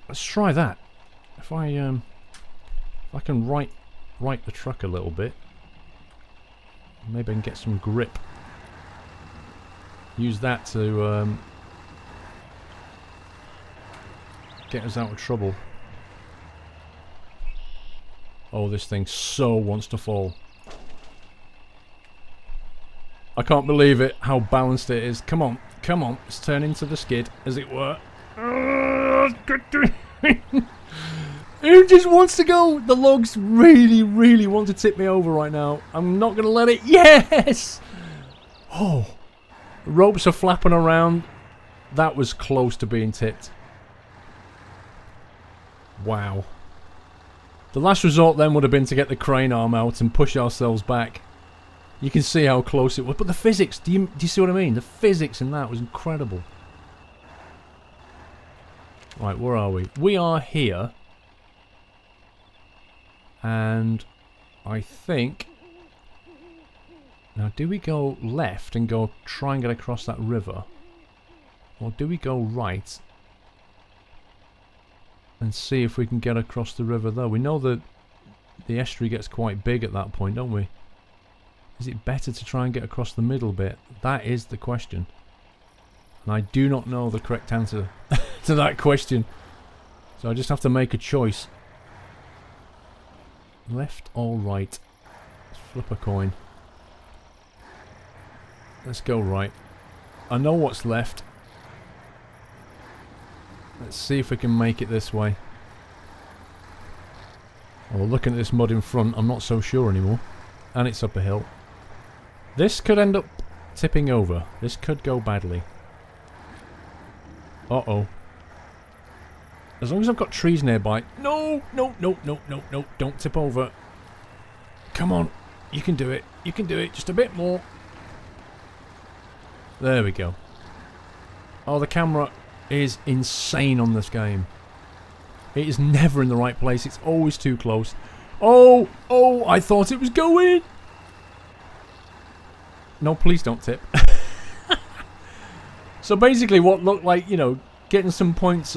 Let's try that. If I can right the truck a little bit, maybe I can get some grip. Use that to get us out of trouble. Oh, this thing so wants to fall. I can't believe it, how balanced it is. Come on, come on. Let's turn into the skid, as it were. It just wants to go. The logs really, really want to tip me over right now. I'm not going to let it. Yes! Oh. The ropes are flapping around. That was close to being tipped. Wow. The last resort then would have been to get the crane arm out and push ourselves back. You can see how close it was. But the physics, do you see what I mean? The physics in that was incredible. Right, where are we? We are here. And I think... Now, do we go left and go try and get across that river? Or do we go right and see if we can get across the river there? We know that the estuary gets quite big at that point, don't we? Is it better to try and get across the middle bit? That is the question. And I do not know the correct answer to that question. So I just have to make a choice. Left or right? Let's flip a coin. Let's go right. I know what's left. Let's see if we can make it this way. Oh, looking at this mud in front, I'm not so sure anymore. And it's up a hill. This could end up tipping over. This could go badly. Uh-oh. As long as I've got trees nearby. No, no, no, no, no, no. Don't tip over. Come on. You can do it. You can do it. Just a bit more. There we go. Oh, the camera is insane on this game. It is never in the right place. It's always too close. Oh, oh, I thought it was going. No, please don't tip. So basically what looked like, you know, getting some points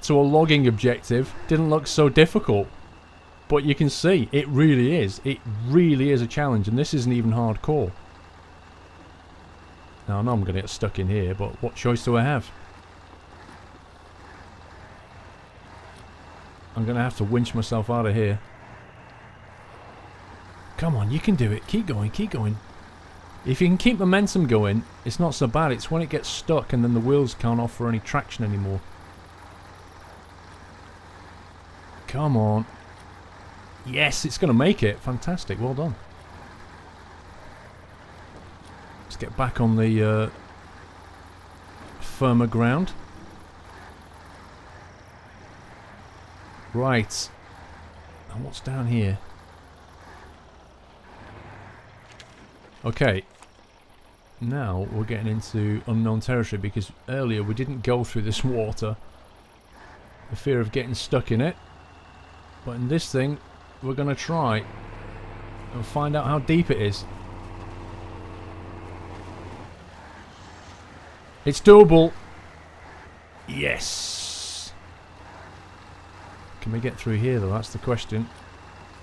to a logging objective didn't look so difficult. But you can see, it really is. It really is a challenge, and this isn't even hardcore. Now, I know I'm going to get stuck in here, but what choice do I have? I'm going to have to winch myself out of here. Come on, you can do it. Keep going, keep going. If you can keep momentum going, it's not so bad. It's when it gets stuck and then the wheels can't offer any traction anymore. Come on. Yes, it's going to make it. Fantastic. Well done. Let's get back on the firmer ground. Right. And what's down here? Okay. Now we're getting into unknown territory because earlier we didn't go through this water. The fear of getting stuck in it. But in this thing, we're going to try and find out how deep it is. It's doable. Yes. Can we get through here though? That's the question.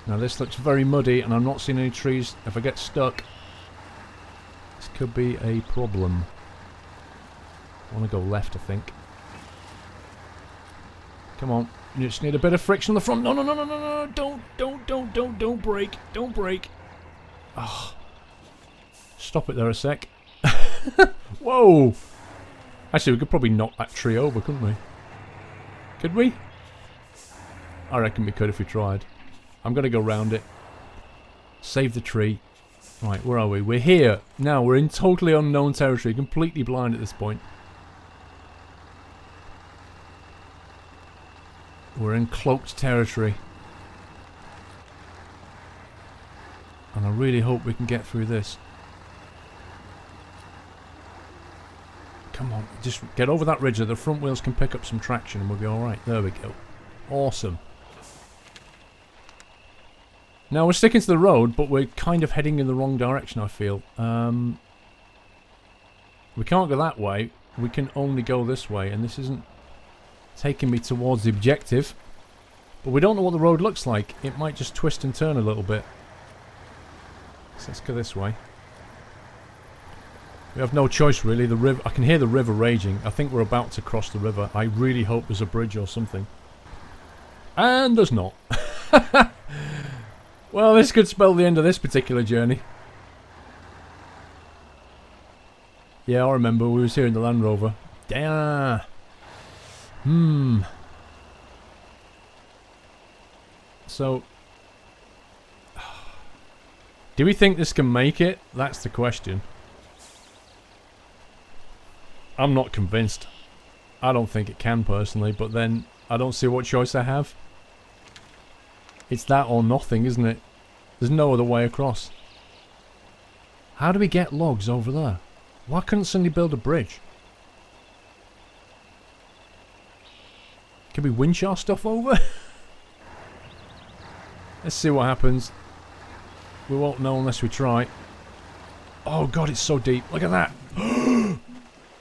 Now this looks very muddy and I'm not seeing any trees. If I get stuck, this could be a problem. I want to go left, I think. Come on. You just need a bit of friction on the front. No, no, no, no, no, no. Don't brake. Don't brake. Oh. Stop it there a sec. Whoa. Actually, we could probably knock that tree over, couldn't we? Could we? I reckon we could if we tried. I'm going to go round it. Save the tree. Right, where are we? We're here. Now, we're in totally unknown territory. Completely blind at this point. We're in cloaked territory. And I really hope we can get through this. Come on, just get over that ridge so the front wheels can pick up some traction and we'll be alright. There we go. Awesome. Now we're sticking to the road, but we're kind of heading in the wrong direction, I feel. We can't go that way. We can only go this way, and this isn't taking me towards the objective. But we don't know what the road looks like. It might just twist and turn a little bit. So let's go this way. We have no choice really. The river, I can hear the river raging. I think we're about to cross the river. I really hope there's a bridge or something. And there's not. Well, this could spell the end of this particular journey. Yeah, I remember we was here in the Land Rover. Damn. So, do we think this can make it? That's the question. I'm not convinced. I don't think it can personally, but then I don't see what choice I have. It's that or nothing, isn't it? There's no other way across. How do we get logs over there? Why couldn't somebody build a bridge? Can we winch our stuff over? Let's see what happens. We won't know unless we try. Oh god, it's so deep. Look at that.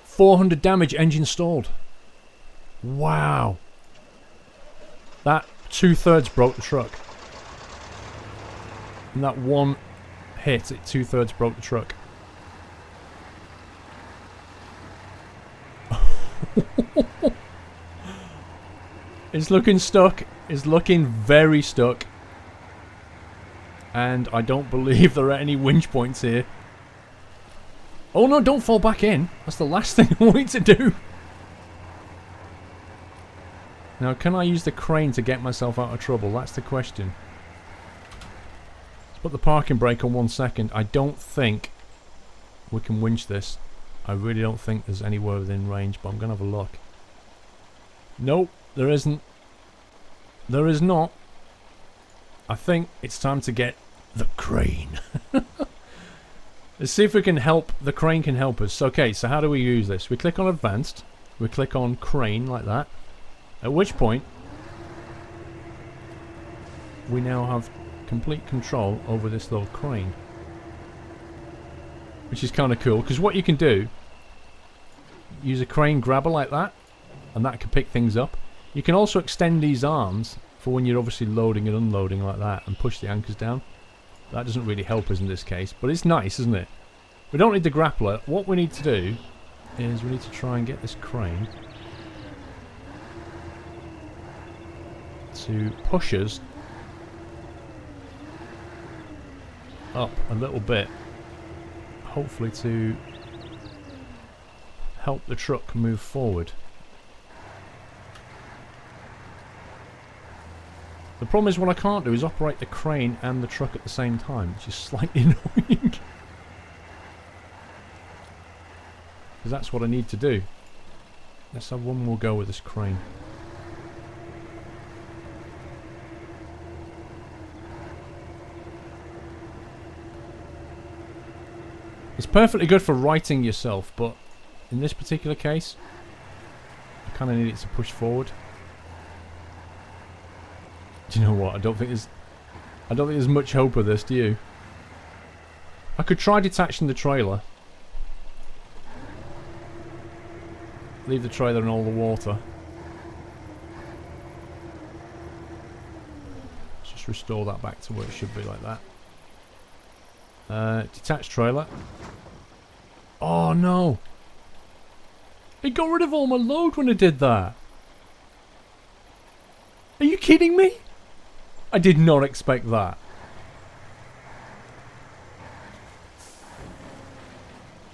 400 damage, engine stalled. Wow. That 2/3 broke the truck. And that one hit, it 2/3 broke the truck. It's looking stuck. It's looking very stuck. And I don't believe there are any winch points here. Oh no, don't fall back in. That's the last thing I want to do. Now, can I use the crane to get myself out of trouble? That's the question. Let's put the parking brake on 1 second. I don't think we can winch this. I really don't think there's anywhere within range, but I'm going to have a look. Nope, there isn't. There is not. I think it's time to get the crane. Let's see if we can help. The crane can help us. Okay, so how do we use this? We click on advanced. We click on crane like that. At which point, we now have complete control over this little crane. Which is kind of cool, because what you can do, use a crane grabber like that, and that can pick things up. You can also extend these arms for when you're obviously loading and unloading like that and push the anchors down. That doesn't really help us in this case, but it's nice, isn't it? We don't need the grappler. What we need to do is we need to try and get this crane to push us up a little bit, hopefully to help the truck move forward. The problem is what I can't do is operate the crane and the truck at the same time, which is slightly annoying. Because that's what I need to do. Let's have one more go with this crane. It's perfectly good for righting yourself, but in this particular case, I kind of need it to push forward. Do you know what? I don't think there's much hope of this, do you? I could try detaching the trailer. Leave the trailer in all the water. Let's just restore that back to where it should be, like that. Detach trailer. Oh no! It got rid of all my load when it did that. Are you kidding me? I did not expect that.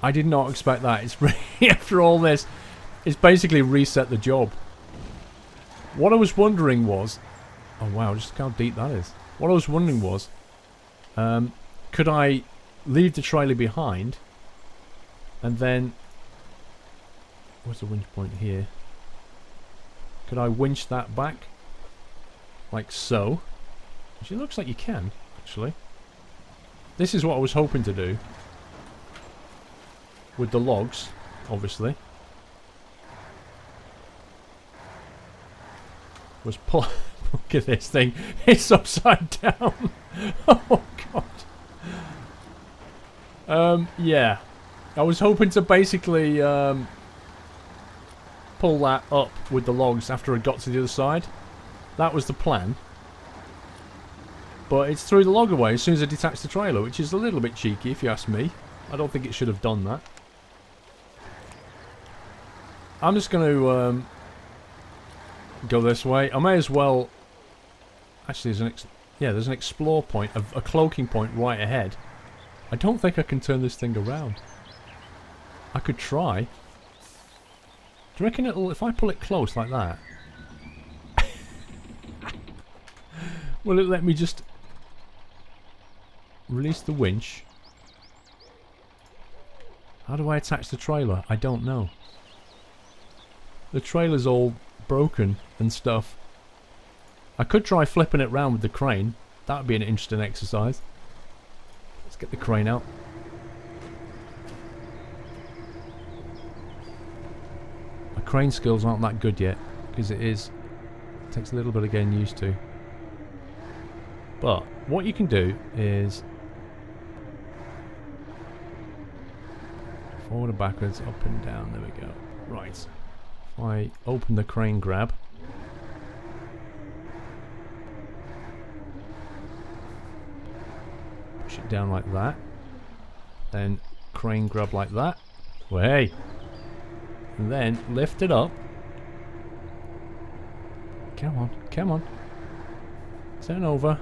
I did not expect that. It's after all this, it's basically reset the job. What I was wondering was, oh wow, just look how deep that is. What I was wondering was, could I leave the trailer behind, and then, where's the winch point here? Could I winch that back, like so? Which it looks like you can, actually. This is what I was hoping to do. With the logs, obviously. Was pull... Look at this thing. It's upside down. Oh, God. Yeah. I was hoping to basically pull that up with the logs after I got to the other side. That was the plan. But it's threw the log away as soon as I detached the trailer, which is a little bit cheeky if you ask me. I don't think it should have done that. I'm just going to go this way. I may as well... Actually, there's an explore point, a cloaking point right ahead. I don't think I can turn this thing around. I could try. Do you reckon it'll... If I pull it close like that... will it let me just... release the winch? How do I attach the trailer? I don't know. The trailer's all broken and stuff. I could try flipping it round with the crane. That would be an interesting exercise. Let's get the crane out. My crane skills aren't that good yet, because it takes a little bit of getting used to. But what you can do is forward and backwards, up and down. There we go. Right. If I open the crane grab, push it down like that, then crane grab like that. Well, hey, and then lift it up. Come on, come on. Turn over.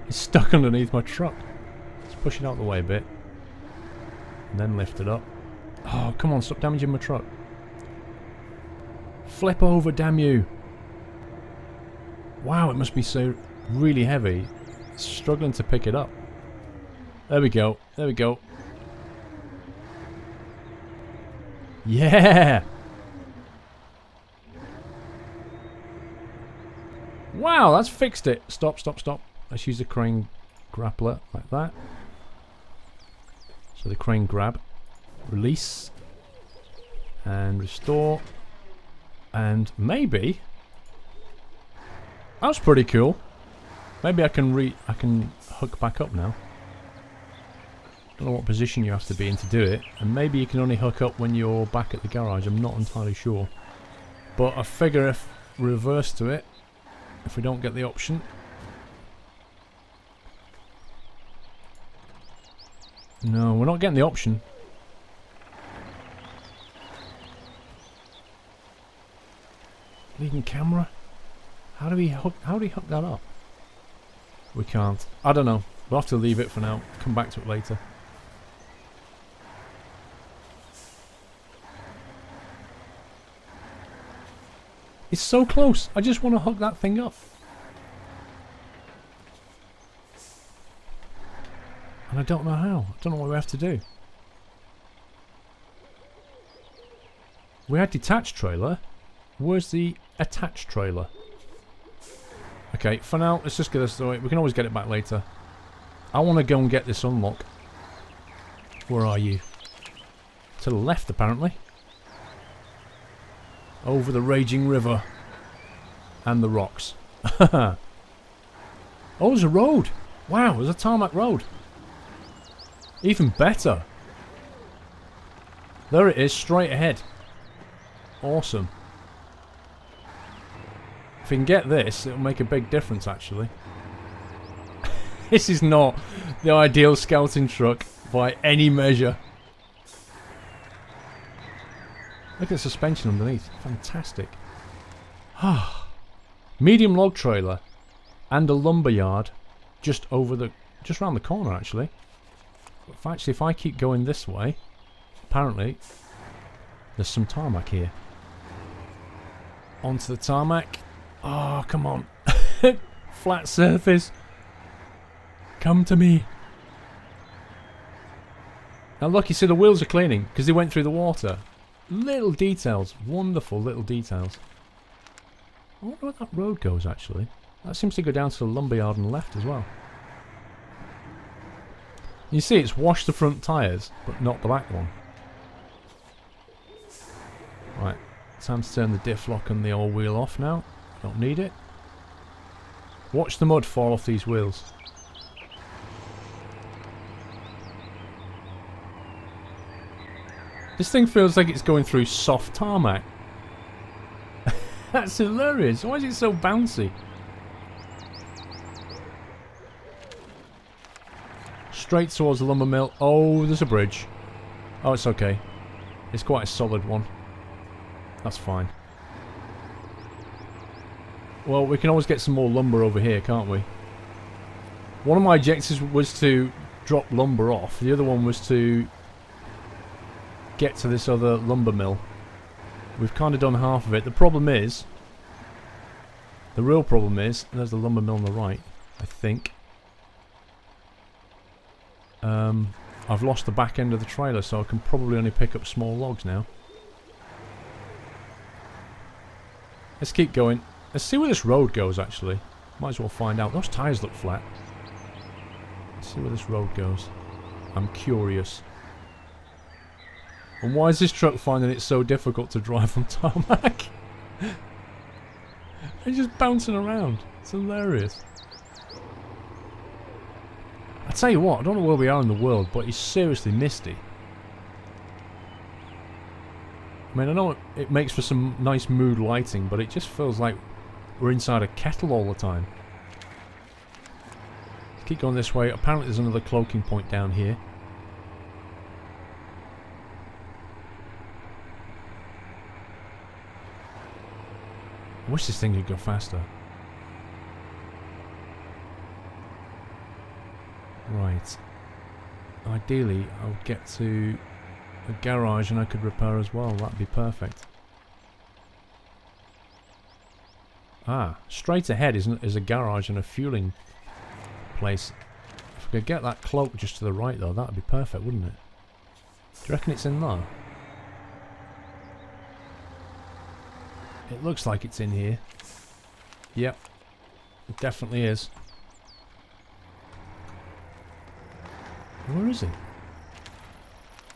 It's stuck underneath my truck. Let's push it out the way a bit. And then lift it up. Oh, come on, stop damaging my truck. Flip over, damn you. Wow, it must be so really heavy. It's struggling to pick it up. There we go. There we go. Yeah! Wow, that's fixed it. Stop, stop, stop. Let's use the crane grappler like that. So the crane grab, release, and restore, and maybe that was pretty cool. Maybe I can hook back up now. Don't know what position you have to be in to do it, and maybe you can only hook up when you're back at the garage. I'm not entirely sure, but I figure if reverse to it if we don't get the option. No, we're not getting the option. Leading camera? How do we hook that up? We can't. I don't know. We'll have to leave it for now. Come back to it later. It's so close. I just want to hook that thing up. And I don't know how. I don't know what we have to do. We had detached trailer. Where's the attached trailer? Okay, for now, let's just get this away. We can always get it back later. I want to go and get this unlock. Where are you? To the left, apparently. Over the raging river. And the rocks. Oh, there's a road. Wow, there's a tarmac road. Even better. There it is, straight ahead. Awesome. If we can get this, it'll make a big difference, actually. This is not the ideal scouting truck by any measure. Look at the suspension underneath. Fantastic. Medium log trailer and a lumber yard just round the corner, actually. Actually, if I keep going this way, apparently there's some tarmac here. Onto the tarmac. Oh, come on. Flat surface. Come to me. Now look, you see the wheels are cleaning because they went through the water. Little details. Wonderful little details. I wonder where that road goes, actually. That seems to go down to the lumberyard on the left as well. You see it's washed the front tyres, but not the back one. Right, time to turn the diff lock and the old wheel off now. Don't need it. Watch the mud fall off these wheels. This thing feels like it's going through soft tarmac. That's hilarious. Why is it so bouncy? Straight towards the lumber mill. Oh, there's a bridge. Oh, it's okay. It's quite a solid one. That's fine. Well, we can always get some more lumber over here, can't we? One of my objectives was to drop lumber off. The other one was to get to this other lumber mill. We've kind of done half of it. The problem is, the real problem is, there's the lumber mill on the right, I think. I've lost the back end of the trailer, so I can probably only pick up small logs now. Let's keep going. Let's see where this road goes, actually. Might as well find out. Those tyres look flat. Let's see where this road goes. I'm curious. And why is this truck finding it so difficult to drive on tarmac? It's just bouncing around. It's hilarious. I tell you what, I don't know where we are in the world, but it's seriously misty. I mean, I know it makes for some nice mood lighting, but it just feels like we're inside a kettle all the time. Let's keep going this way. Apparently there's another cloaking point down here. I wish this thing could go faster. Right. Ideally, I would get to a garage and I could repair as well. That'd be perfect. Ah, straight ahead is a garage and a fueling place. If I could get that cloak just to the right though, that'd be perfect, wouldn't it? Do you reckon it's in there? It looks like it's in here. Yep. It definitely is. Where is it?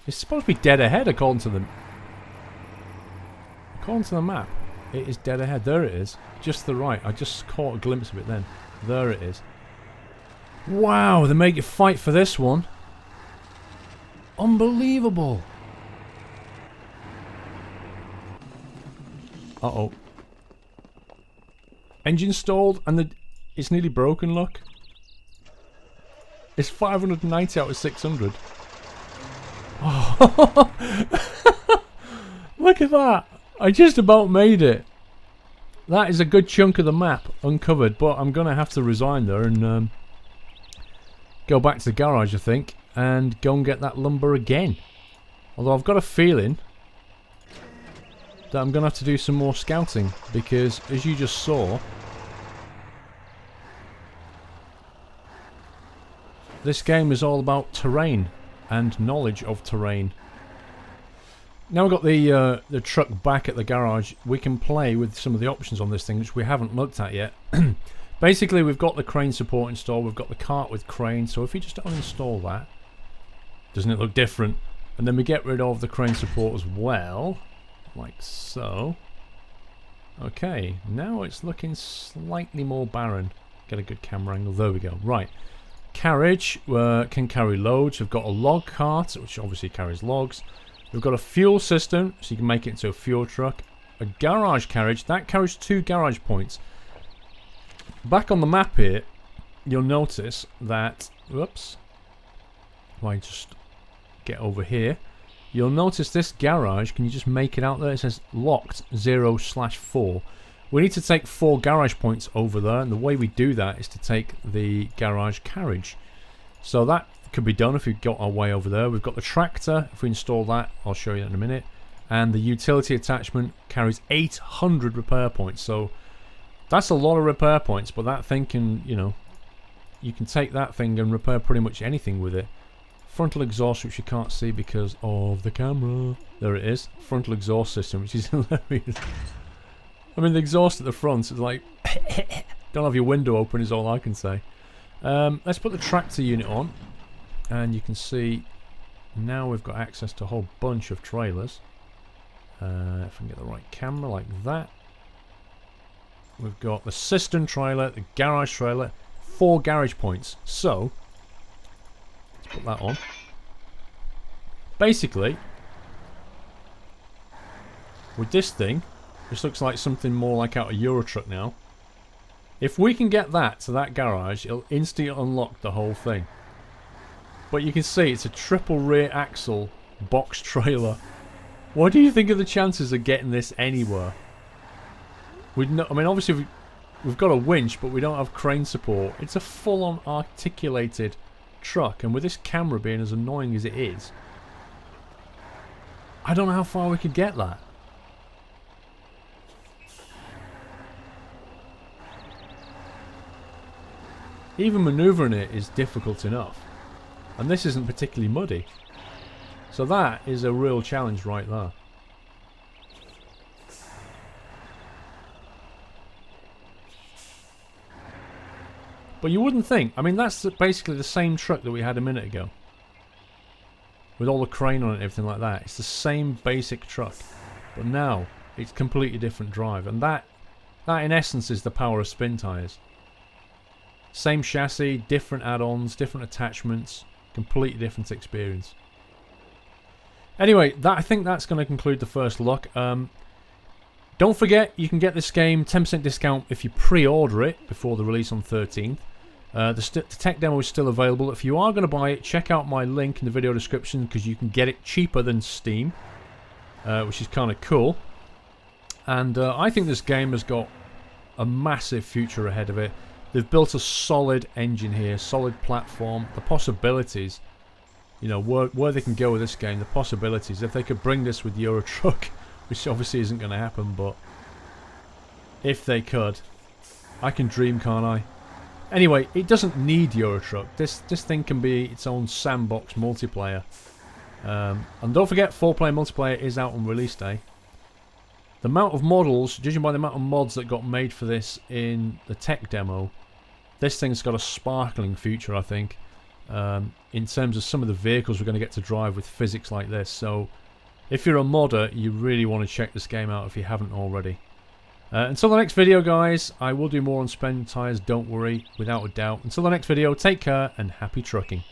It's supposed to be dead ahead according to the map. It is dead ahead. There it is. Just to the right. I just caught a glimpse of it then. There it is. Wow, they make you fight for this one. Unbelievable. Uh-oh. Engine stalled, and it's nearly broken, look. It's 590 out of 600. Oh. Look at that. I just about made it. That is a good chunk of the map uncovered, but I'm going to have to resign there and go back to the garage, I think, and go and get that lumber again. Although I've got a feeling that I'm going to have to do some more scouting, because as you just saw, this game is all about terrain and knowledge of terrain. Now we've got the truck back at the garage, we can play with some of the options on this thing which we haven't looked at yet. Basically, we've got the crane support installed, we've got the cart with crane, so if you just uninstall that, doesn't it look different? And then we get rid of the crane support as well, like so. Okay, now it's looking slightly more barren. Get a good camera angle, there we go. Right, carriage can carry loads. We've got a log cart, which obviously carries logs. We've got a fuel system, so you can make it into a fuel truck. A garage carriage, that carries 2 garage points. Back on the map here, you'll notice that, whoops, if I just get over here, you'll notice this garage, can you just make it out there? It says locked 0/4. We need to take 4 garage points over there, and the way we do that is to take the garage carriage. So that could be done if we've got our way over there. We've got the tractor, if we install that, I'll show you that in a minute. And the utility attachment carries 800 repair points, so that's a lot of repair points, but that thing can, you know, you can take that thing and repair pretty much anything with it. Frontal exhaust, which you can't see because of the camera. There it is. Frontal exhaust system, which is hilarious. I mean, the exhaust at the front is like, don't have your window open is all I can say. Let's put the tractor unit on. And you can see now we've got access to a whole bunch of trailers. If I can get the right camera like that. We've got the cistern trailer, the garage trailer, 4 garage points. So, let's put that on. Basically, with this thing, this looks like something more like out of Euro Truck now. If we can get that to that garage, it'll instantly unlock the whole thing. But you can see it's a triple rear axle box trailer. What do you think of the chances of getting this anywhere? I mean, obviously we've got a winch, but we don't have crane support. It's a full-on articulated truck, and with this camera being as annoying as it is, I don't know how far we could get that. Even manoeuvring it is difficult enough. And this isn't particularly muddy. So that is a real challenge right there. But you wouldn't think. I mean, that's basically the same truck that we had a minute ago. With all the crane on it and everything like that. It's the same basic truck. But now, it's completely different drive. And that in essence is the power of Spintires. Same chassis, different add-ons, different attachments. Completely different experience. Anyway, I think that's going to conclude the first look. Don't forget, you can get this game 10% discount if you pre-order it before the release on 13th. The tech demo is still available. If you are going to buy it, check out my link in the video description because you can get it cheaper than Steam, which is kind of cool. And I think this game has got a massive future ahead of it. They've built a solid engine here, solid platform. The possibilities, you know, where they can go with this game, the possibilities. If they could bring this with Euro Truck, which obviously isn't going to happen, but if they could, I can dream, can't I? Anyway, it doesn't need Euro Truck. This thing can be its own sandbox multiplayer. And don't forget, 4-player multiplayer is out on release day. The amount of models, judging by the amount of mods that got made for this in the tech demo, this thing's got a sparkling future, I think, in terms of some of the vehicles we're going to get to drive with physics like this. So, if you're a modder, you really want to check this game out if you haven't already. Until the next video, guys, I will do more on Spintires, don't worry, without a doubt. Until the next video, take care and happy trucking.